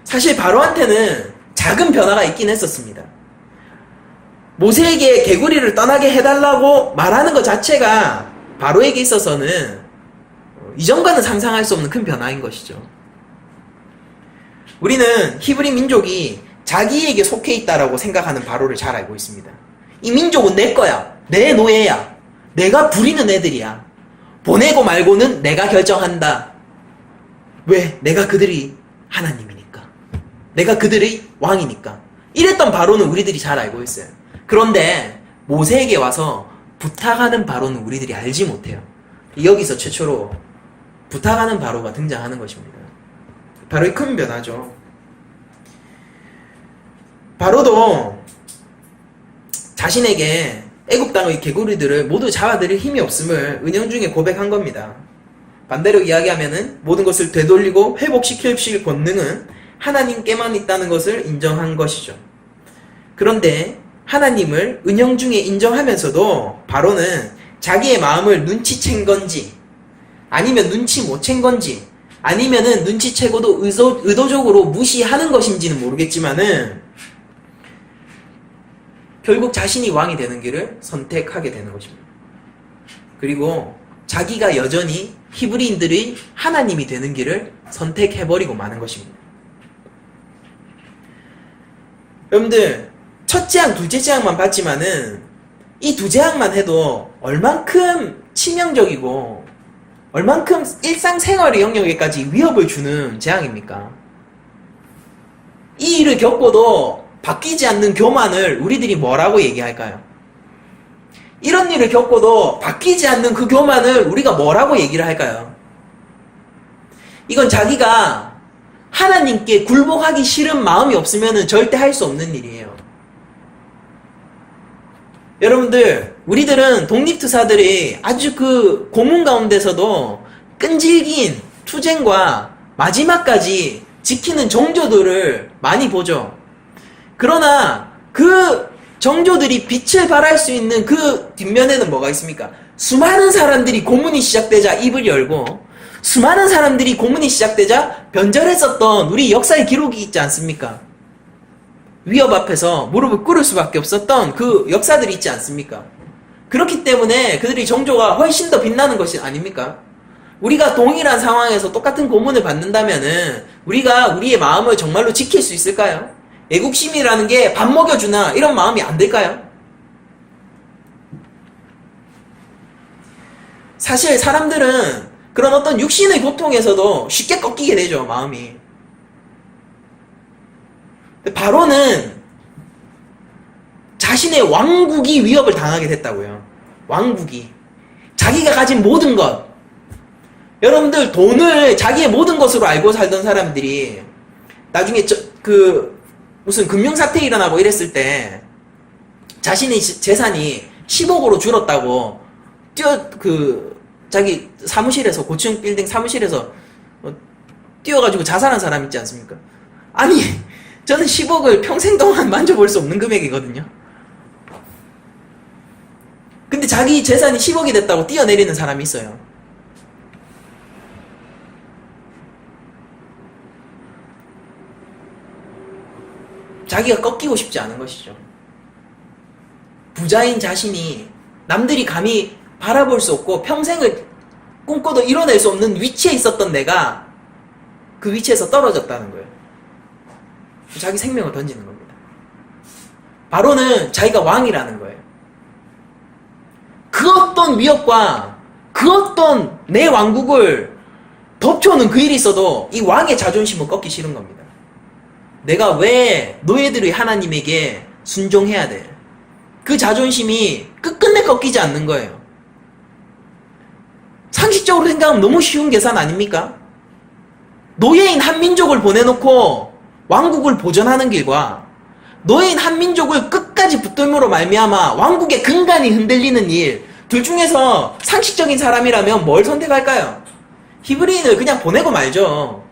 사실 바로한테는 작은 변화가 있긴 했었습니다. 모세에게 개구리를 떠나게 해달라고 말하는 것 자체가 바로에게 있어서는 이전과는 상상할 수 없는 큰 변화인 것이죠. 우리는 히브리 민족이 자기에게 속해 있다라고 생각하는 바로를 잘 알고 있습니다. 이 민족은 내 거야. 내 노예야. 내가 부리는 애들이야. 보내고 말고는 내가 결정한다. 왜? 내가 그들이 하나님이니까. 내가 그들의 왕이니까. 이랬던 바로는 우리들이 잘 알고 있어요. 그런데 모세에게 와서 부탁하는 바로는 우리들이 알지 못해요. 여기서 최초로 부탁하는 바로가 등장하는 것입니다. 바로의 큰 변화죠. 바로도 자신에게 애굽 땅의 개구리들을 모두 잡아들일 힘이 없음을 은영 중에 고백한 겁니다. 반대로 이야기하면은 모든 것을 되돌리고 회복시킬 권능은 하나님께만 있다는 것을 인정한 것이죠. 그런데 하나님을 은영 중에 인정하면서도 바로는 자기의 마음을 눈치챈 건지, 아니면 눈치 못 챈 건지, 아니면은 눈치채고도 의도적으로 무시하는 것인지는 모르겠지만은 결국 자신이 왕이 되는 길을 선택하게 되는 것입니다. 그리고 자기가 여전히 히브리인들의 하나님이 되는 길을 선택해버리고 마는 것입니다. 여러분들, 첫 재앙, 둘째 재앙만 봤지만은 이 두 재앙만 해도 얼만큼 치명적이고 얼만큼 일상생활의 영역에까지 위협을 주는 재앙입니까? 이 일을 겪고도 바뀌지 않는 교만을 우리들이 뭐라고 얘기할까요? 이런 일을 겪고도 바뀌지 않는 그 교만을 우리가 뭐라고 얘기를 할까요? 이건 자기가 하나님께 굴복하기 싫은 마음이 없으면 절대 할 수 없는 일이에요. 여러분들, 우리들은 독립투사들이 아주 그 고문 가운데서도 끈질긴 투쟁과 마지막까지 지키는 정조들을 많이 보죠. 그러나 그 정조들이 빛을 발할 수 있는 그 뒷면에는 뭐가 있습니까? 수많은 사람들이 고문이 시작되자 입을 열고, 수많은 사람들이 고문이 시작되자 변절했었던 우리 역사의 기록이 있지 않습니까? 위협 앞에서 무릎을 꿇을 수밖에 없었던 그 역사들이 있지 않습니까? 그렇기 때문에 그들이 정조가 훨씬 더 빛나는 것이 아닙니까? 우리가 동일한 상황에서 똑같은 고문을 받는다면은 우리가 우리의 마음을 정말로 지킬 수 있을까요? 애국심이라는 게 밥 먹여주나 이런 마음이 안 들까요? 사실 사람들은 그런 어떤 육신의 고통에서도 쉽게 꺾이게 되죠, 마음이. 바로는 자신의 왕국이 위협을 당하게 됐다고요. 왕국이. 자기가 가진 모든 것. 여러분들, 돈을 자기의 모든 것으로 알고 살던 사람들이 나중에 무슨 금융사태 일어나고 이랬을 때 자신의 재산이 10억으로 줄었다고 자기 사무실에서, 고층 빌딩 사무실에서 뛰어가지고 자살한 사람 있지 않습니까? 아니, 저는 10억을 평생 동안 만져볼 수 없는 금액이거든요. 근데 자기 재산이 10억이 됐다고 뛰어내리는 사람이 있어요. 자기가 꺾이고 싶지 않은 것이죠. 부자인 자신이 남들이 감히 바라볼 수 없고 평생을 꿈꿔도 이뤄낼 수 없는 위치에 있었던 내가 그 위치에서 떨어졌다는 거예요. 자기 생명을 던지는 겁니다. 바로는 자기가 왕이라는 거예요. 그 어떤 위협과 그 어떤 내 왕국을 덮쳐오는 그 일이 있어도 이 왕의 자존심은 꺾기 싫은 겁니다. 내가 왜 너희들의 하나님에게 순종해야 돼? 그 자존심이 끝끝내 꺾이지 않는 거예요. 상식적으로 생각하면 너무 쉬운 계산 아닙니까? 노예인 한민족을 보내놓고 왕국을 보존하는 길과 노예인 한민족을 끝까지 붙들므로 말미암아 왕국의 근간이 흔들리는 일, 둘 중에서 상식적인 사람이라면 뭘 선택할까요? 히브리인을 그냥 보내고 말죠.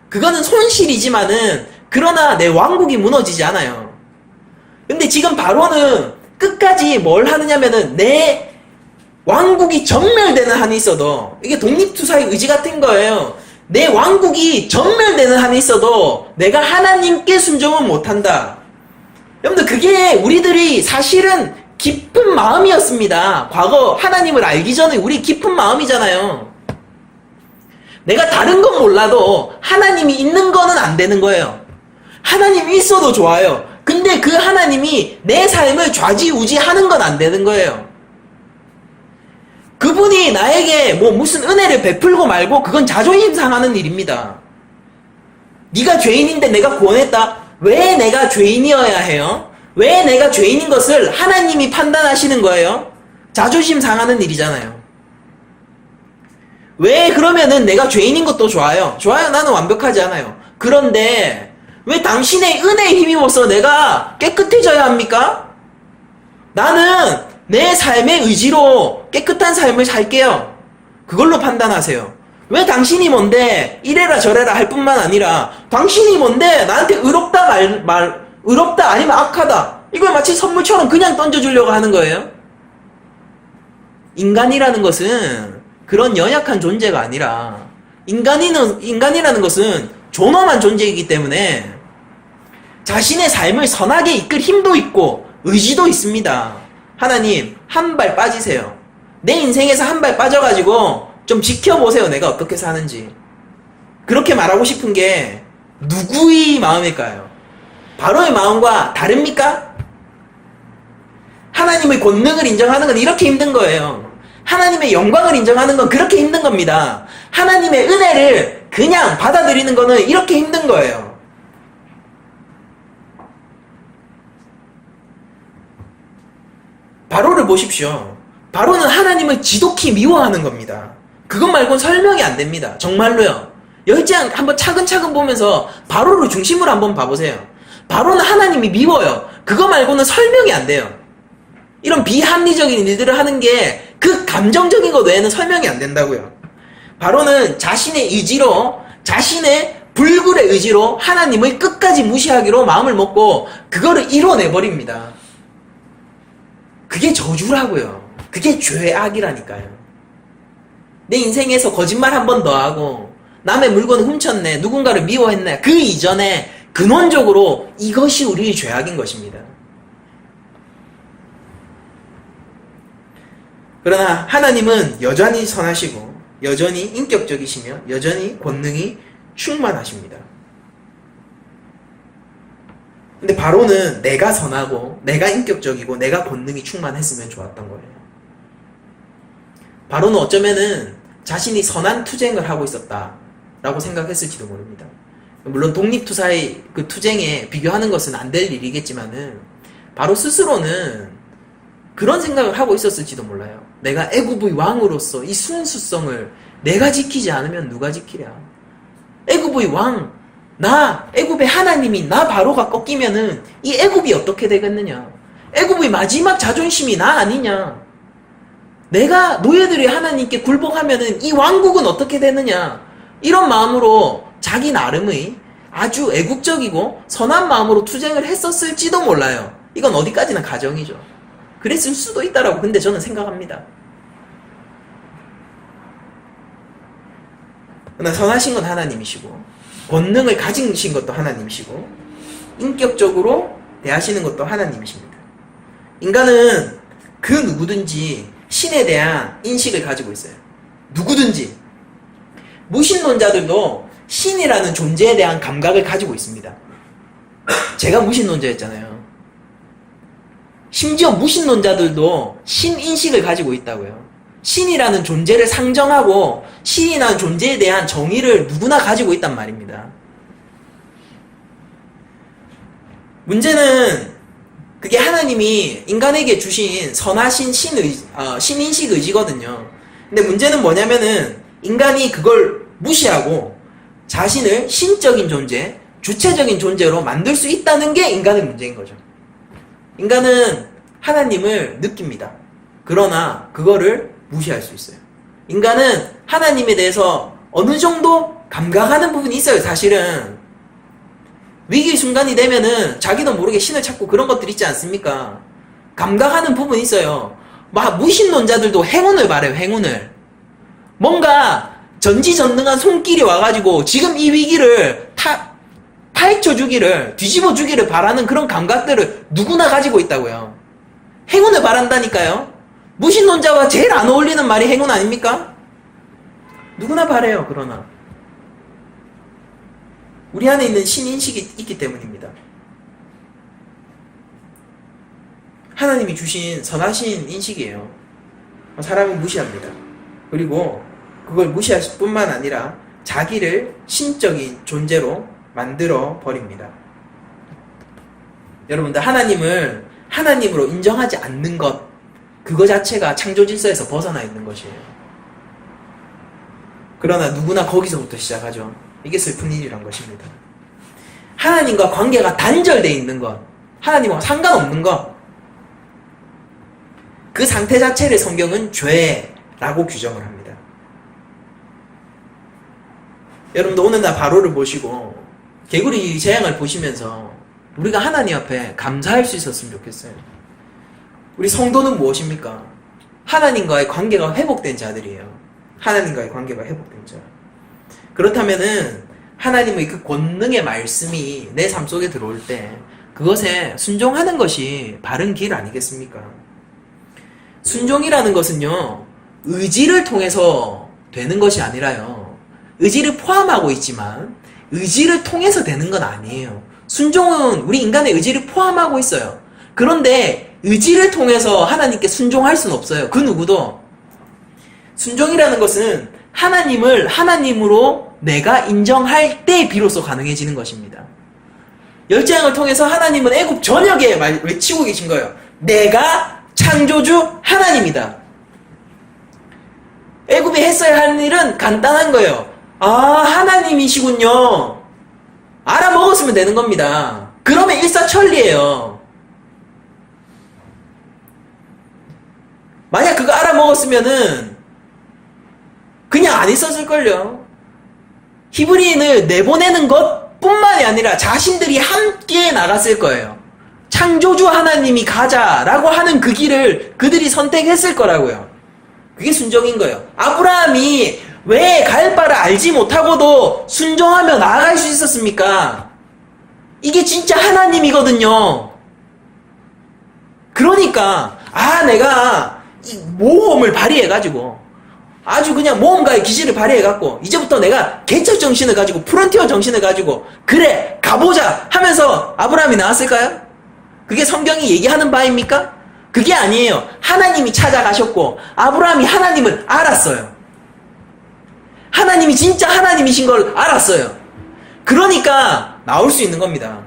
그거는 손실이지만은 그러나 내 왕국이 무너지지 않아요. 근데 지금 바로는 끝까지 뭘 하느냐면은 내 왕국이 전멸되는 한이 있어도, 이게 독립투사의 의지 같은 거예요. 내 왕국이 전멸되는 한이 있어도 내가 하나님께 순종은 못한다. 여러분들, 그게 우리들이 사실은 깊은 마음이었습니다. 과거 하나님을 알기 전에 우리 깊은 마음이잖아요. 내가 다른 건 몰라도 하나님이 있는 거는 안 되는 거예요. 하나님이 있어도 좋아요. 근데 그 하나님이 내 삶을 좌지우지하는 건 안 되는 거예요. 그분이 나에게 뭐 무슨 은혜를 베풀고 말고 그건 자존심 상하는 일입니다. 네가 죄인인데 내가 구원했다? 왜 내가 죄인이어야 해요? 왜 내가 죄인인 것을 하나님이 판단하시는 거예요? 자존심 상하는 일이잖아요. 왜 그러면은 내가 죄인인 것도 좋아요. 좋아요. 나는 완벽하지 않아요. 그런데 왜 당신의 은혜에 힘입어서 내가 깨끗해져야 합니까? 나는 내 삶의 의지로 깨끗한 삶을 살게요. 그걸로 판단하세요. 왜 당신이 뭔데 이래라 저래라 할 뿐만 아니라 당신이 뭔데 나한테 의롭다 아니면 악하다, 이걸 마치 선물처럼 그냥 던져주려고 하는 거예요. 인간이라는 것은 그런 연약한 존재가 아니라 인간이라는 것은 존엄한 존재이기 때문에 자신의 삶을 선하게 이끌 힘도 있고 의지도 있습니다. 하나님, 한 발 빠지세요. 내 인생에서 한 발 빠져가지고 좀 지켜보세요. 내가 어떻게 사는지. 그렇게 말하고 싶은 게 누구의 마음일까요? 바로의 마음과 다릅니까? 하나님의 권능을 인정하는 건 이렇게 힘든 거예요. 하나님의 영광을 인정하는 건 그렇게 힘든 겁니다. 하나님의 은혜를 그냥 받아들이는 거는 이렇게 힘든 거예요. 바로를 보십시오. 바로는 하나님을 지독히 미워하는 겁니다. 그것 말고는 설명이 안 됩니다. 정말로요. 열장 한번 차근차근 보면서 바로를 중심으로 한번 봐보세요. 바로는 하나님이 미워요. 그거 말고는 설명이 안 돼요. 이런 비합리적인 일들을 하는 게 그 감정적인 것 외에는 설명이 안 된다고요. 바로는 자신의 의지로, 자신의 불굴의 의지로 하나님을 끝까지 무시하기로 마음을 먹고 그거를 이뤄내버립니다. 그게 저주라고요. 그게 죄악이라니까요. 내 인생에서 거짓말 한 번 더 하고 남의 물건을 훔쳤네, 누군가를 미워했네, 그 이전에 근원적으로 이것이 우리의 죄악인 것입니다. 그러나 하나님은 여전히 선하시고 여전히 인격적이시며 여전히 권능이 충만하십니다. 근데 바로는 내가 선하고 내가 인격적이고 내가 권능이 충만했으면 좋았던 거예요. 바로는 어쩌면은 자신이 선한 투쟁을 하고 있었다라고 생각했을지도 모릅니다. 물론 독립투사의 그 투쟁에 비교하는 것은 안 될 일이겠지만은 바로 스스로는 그런 생각을 하고 있었을지도 몰라요. 내가 애굽의 왕으로서 이 순수성을 내가 지키지 않으면 누가 지키랴. 애굽의 왕, 나 애굽의 하나님이 나 바로가 꺾이면은 이 애굽이 어떻게 되겠느냐. 애굽의 마지막 자존심이 나 아니냐. 내가 노예들이 하나님께 굴복하면은 이 왕국은 어떻게 되느냐. 이런 마음으로 자기 나름의 아주 애국적이고 선한 마음으로 투쟁을 했었을지도 몰라요. 이건 어디까지나 가정이죠. 그랬을 수도 있다라고 근데 저는 생각합니다. 그러나 선하신 건 하나님이시고 권능을 가지신 것도 하나님이시고 인격적으로 대하시는 것도 하나님이십니다. 인간은 그 누구든지 신에 대한 인식을 가지고 있어요. 누구든지. 무신론자들도 신이라는 존재에 대한 감각을 가지고 있습니다. 제가 무신론자였잖아요. 심지어 무신론자들도 신인식을 가지고 있다고요. 신이라는 존재를 상정하고 신이라는 존재에 대한 정의를 누구나 가지고 있단 말입니다. 문제는 그게 하나님이 인간에게 주신 선하신 신인식 의지거든요. 근데 문제는 뭐냐면은 인간이 그걸 무시하고 자신을 신적인 존재, 주체적인 존재로 만들 수 있다는 게 인간의 문제인 거죠. 인간은 하나님을 느낍니다. 그러나 그거를 무시할 수 있어요. 인간은 하나님에 대해서 어느 정도 감각하는 부분이 있어요. 사실은 위기 순간이 되면은 자기도 모르게 신을 찾고 그런 것들 있지 않습니까? 감각하는 부분이 있어요. 막 무신론자들도 행운을 바래요. 행운을. 뭔가 전지전능한 손길이 와가지고 지금 이 위기를 파헤쳐주기를, 뒤집어주기를 바라는 그런 감각들을 누구나 가지고 있다고요. 행운을 바란다니까요. 무신론자와 제일 안 어울리는 말이 행운 아닙니까? 누구나 바래요. 그러나 우리 안에 있는 신인식이 있기 때문입니다. 하나님이 주신 선하신 인식이에요. 사람이 무시합니다. 그리고 그걸 무시할 뿐만 아니라 자기를 신적인 존재로 만들어 버립니다. 여러분들, 하나님을 하나님으로 인정하지 않는 것, 그거 자체가 창조 질서에서 벗어나 있는 것이에요. 그러나 누구나 거기서부터 시작하죠. 이게 슬픈 일이란 것입니다. 하나님과 관계가 단절되어 있는 것, 하나님과 상관없는 것, 그 상태 자체를 성경은 죄라고 규정을 합니다. 여러분도 오늘날 바로를 보시고 개구리 재앙을 보시면서 우리가 하나님 앞에 감사할 수 있었으면 좋겠어요. 우리 성도는 무엇입니까? 하나님과의 관계가 회복된 자들이에요. 하나님과의 관계가 회복된 자. 그렇다면은 하나님의 그 권능의 말씀이 내 삶 속에 들어올 때 그것에 순종하는 것이 바른 길 아니겠습니까? 순종이라는 것은요, 의지를 통해서 되는 것이 아니라요, 의지를 포함하고 있지만 의지를 통해서 되는 건 아니에요. 순종은 우리 인간의 의지를 포함하고 있어요. 그런데 의지를 통해서 하나님께 순종할 수는 없어요. 그 누구도. 순종이라는 것은 하나님을 하나님으로 내가 인정할 때 비로소 가능해지는 것입니다. 열재앙을 통해서 하나님은 애굽 전역에 외치고 계신 거예요. 내가 창조주 하나님이다. 애굽이 했어야 하는 일은 간단한 거예요. 아, 하나님이시군요. 알아먹었으면 되는 겁니다. 그러면 일사천리예요. 만약 그거 알아먹었으면은 그냥 안 있었을걸요. 히브리인을 내보내는 것 뿐만이 아니라 자신들이 함께 나갔을 거예요. 창조주 하나님이 가자라고 하는 그 길을 그들이 선택했을 거라고요. 그게 순종인 거예요. 아브라함이 왜 갈 바를 알지 못하고도 순종하며 나아갈 수 있었습니까? 이게 진짜 하나님이거든요. 그러니까 내가 이 모험을 발휘해가지고 아주 그냥 모험가의 기질을 발휘해갖고 이제부터 내가 개척 정신을 가지고 프론티어 정신을 가지고 그래 가보자 하면서 아브라함이 나왔을까요? 그게 성경이 얘기하는 바입니까? 그게 아니에요. 하나님이 찾아가셨고 아브라함이 하나님을 알았어요. 하나님이 진짜 하나님이신 걸 알았어요. 그러니까 나올 수 있는 겁니다.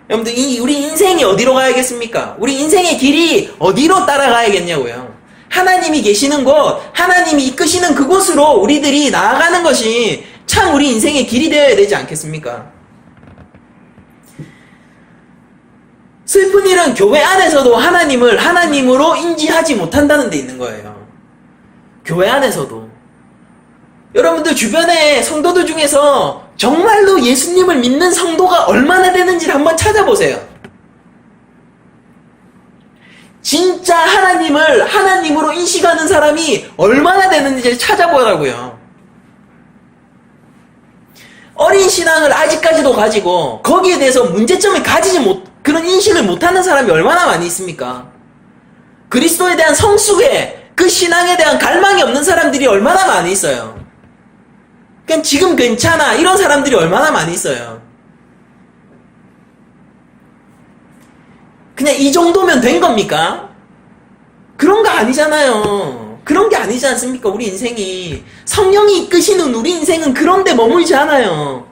여러분들, 우리 인생이 어디로 가야겠습니까? 우리 인생의 길이 어디로 따라가야겠냐고요. 하나님이 계시는 곳, 하나님이 이끄시는 그곳으로 우리들이 나아가는 것이 참 우리 인생의 길이 되어야 되지 않겠습니까? 슬픈 일은 교회 안에서도 하나님을 하나님으로 인지하지 못한다는 데 있는 거예요. 교회 안에서도. 여러분들 주변에 성도들 중에서 정말로 예수님을 믿는 성도가 얼마나 되는지를 한번 찾아보세요. 진짜 하나님을 하나님으로 인식하는 사람이 얼마나 되는지를 찾아보라고요. 어린 신앙을 아직까지도 가지고 거기에 대해서 문제점을 그런 인식을 못하는 사람이 얼마나 많이 있습니까? 그리스도에 대한 성숙에, 그 신앙에 대한 갈망이 없는 사람들이 얼마나 많이 있어요. 그냥 지금 괜찮아 이런 사람들이 얼마나 많이 있어요. 그냥 이 정도면 된 겁니까? 그런 거 아니잖아요. 그런 게 아니지 않습니까? 우리 인생이. 성령이 이끄시는 우리 인생은 그런 데 머물지 않아요.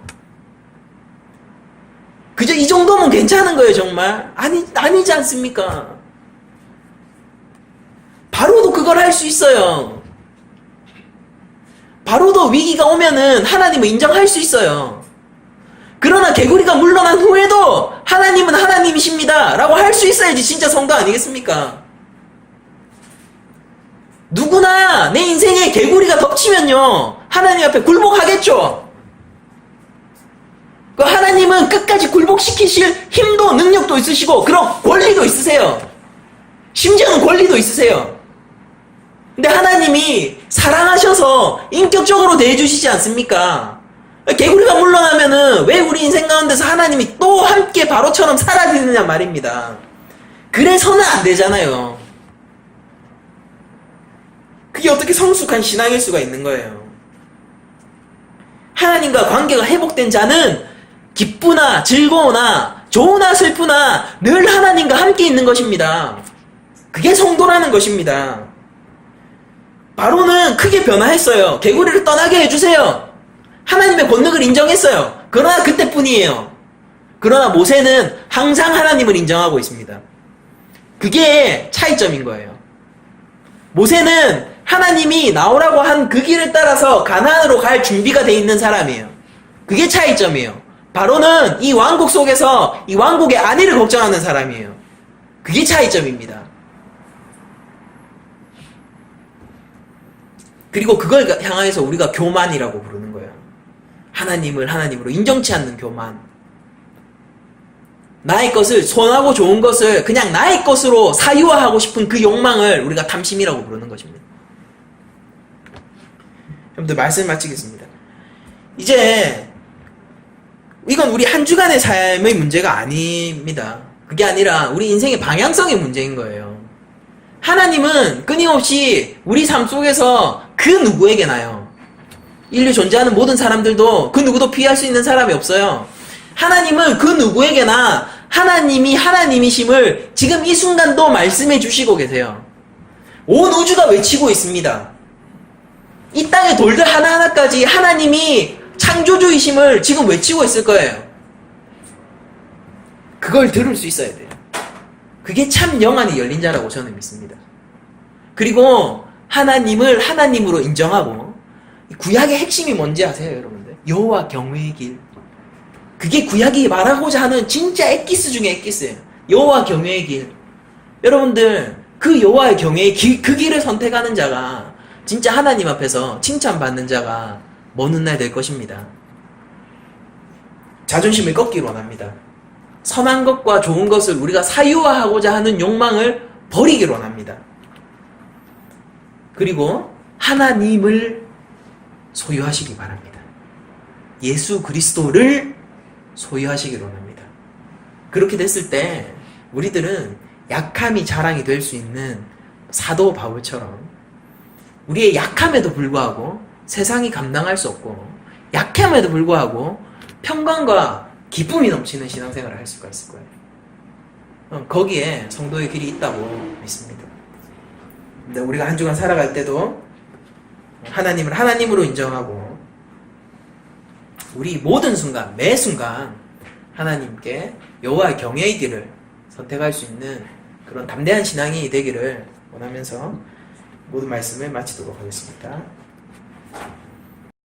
그저 이 정도면 괜찮은 거예요, 정말. 아니지 않습니까? 바로도 그걸 할 수 있어요. 바로도 위기가 오면은 하나님을 인정할 수 있어요. 그러나 개구리가 물러난 후에도 하나님은 하나님이십니다 라고 할 수 있어야지 진짜 성도 아니겠습니까? 누구나 내 인생에 개구리가 덮치면요 하나님 앞에 굴복하겠죠. 그 하나님은 끝까지 굴복시키실 힘도 능력도 있으시고 그런 권리도 있으세요. 심지어는 권리도 있으세요. 근데 하나님이 사랑하셔서 인격적으로 대해주시지 않습니까? 개구리가 물러나면은 왜 우리 인생 가운데서 하나님이 또 함께 바로처럼 사라지느냐 말입니다. 그래서는 안 되잖아요. 그게 어떻게 성숙한 신앙일 수가 있는 거예요. 하나님과 관계가 회복된 자는 기쁘나 즐거우나 좋으나 슬프나 늘 하나님과 함께 있는 것입니다. 그게 성도라는 것입니다. 바로는 크게 변화했어요. 개구리를 떠나게 해주세요. 하나님의 권능을 인정했어요. 그러나 그때뿐이에요. 그러나 모세는 항상 하나님을 인정하고 있습니다. 그게 차이점인 거예요. 모세는 하나님이 나오라고 한 그 길을 따라서 가나안으로 갈 준비가 돼 있는 사람이에요. 그게 차이점이에요. 바로는 이 왕국 속에서 이 왕국의 안위를 걱정하는 사람이에요. 그게 차이점입니다. 그리고 그걸 향해서 우리가 교만이라고 부르는 거예요. 하나님을 하나님으로 인정치 않는 교만. 나의 것을, 선하고 좋은 것을 그냥 나의 것으로 사유화하고 싶은 그 욕망을 우리가 탐심이라고 부르는 것입니다. 여러분들 말씀 마치겠습니다. 이제 이건 우리 한 주간의 삶의 문제가 아닙니다. 그게 아니라 우리 인생의 방향성의 문제인 거예요. 하나님은 끊임없이 우리 삶 속에서 그 누구에게나요. 인류 존재하는 모든 사람들도 그 누구도 피할 수 있는 사람이 없어요. 하나님은 그 누구에게나 하나님이 하나님이심을 지금 이 순간도 말씀해 주시고 계세요. 온 우주가 외치고 있습니다. 이 땅의 돌들 하나하나까지 하나님이 창조주이심을 지금 외치고 있을 거예요. 그걸 들을 수 있어야 돼요. 그게 참 영안이 열린 자라고 저는 믿습니다. 그리고 하나님을 하나님으로 인정하고, 구약의 핵심이 뭔지 아세요, 여러분들? 여호와 경외의 길. 그게 구약이 말하고자 하는 진짜 엑기스 중에 엑기스예요. 여호와 경외의 길. 여러분들 그 여호와의 경외의 길, 그 길을 선택하는 자가 진짜 하나님 앞에서 칭찬받는 자가 먼 훗날 될 것입니다. 자존심을 꺾기를 원합니다. 선한 것과 좋은 것을 우리가 사유화하고자 하는 욕망을 버리기를 원합니다. 그리고 하나님을 소유하시기 바랍니다. 예수 그리스도를 소유하시기를 원합니다. 그렇게 됐을 때 우리들은 약함이 자랑이 될 수 있는 사도 바울처럼 우리의 약함에도 불구하고 세상이 감당할 수 없고 약함에도 불구하고 평강과 기쁨이 넘치는 신앙생활을 할 수가 있을 거예요. 거기에 성도의 길이 있다고 믿습니다. 근데 우리가 한 주간 살아갈 때도 하나님을 하나님으로 인정하고 우리 모든 순간, 매 순간 하나님께 여호와의 경외의 길을 선택할 수 있는 그런 담대한 신앙이 되기를 원하면서 모든 말씀을 마치도록 하겠습니다.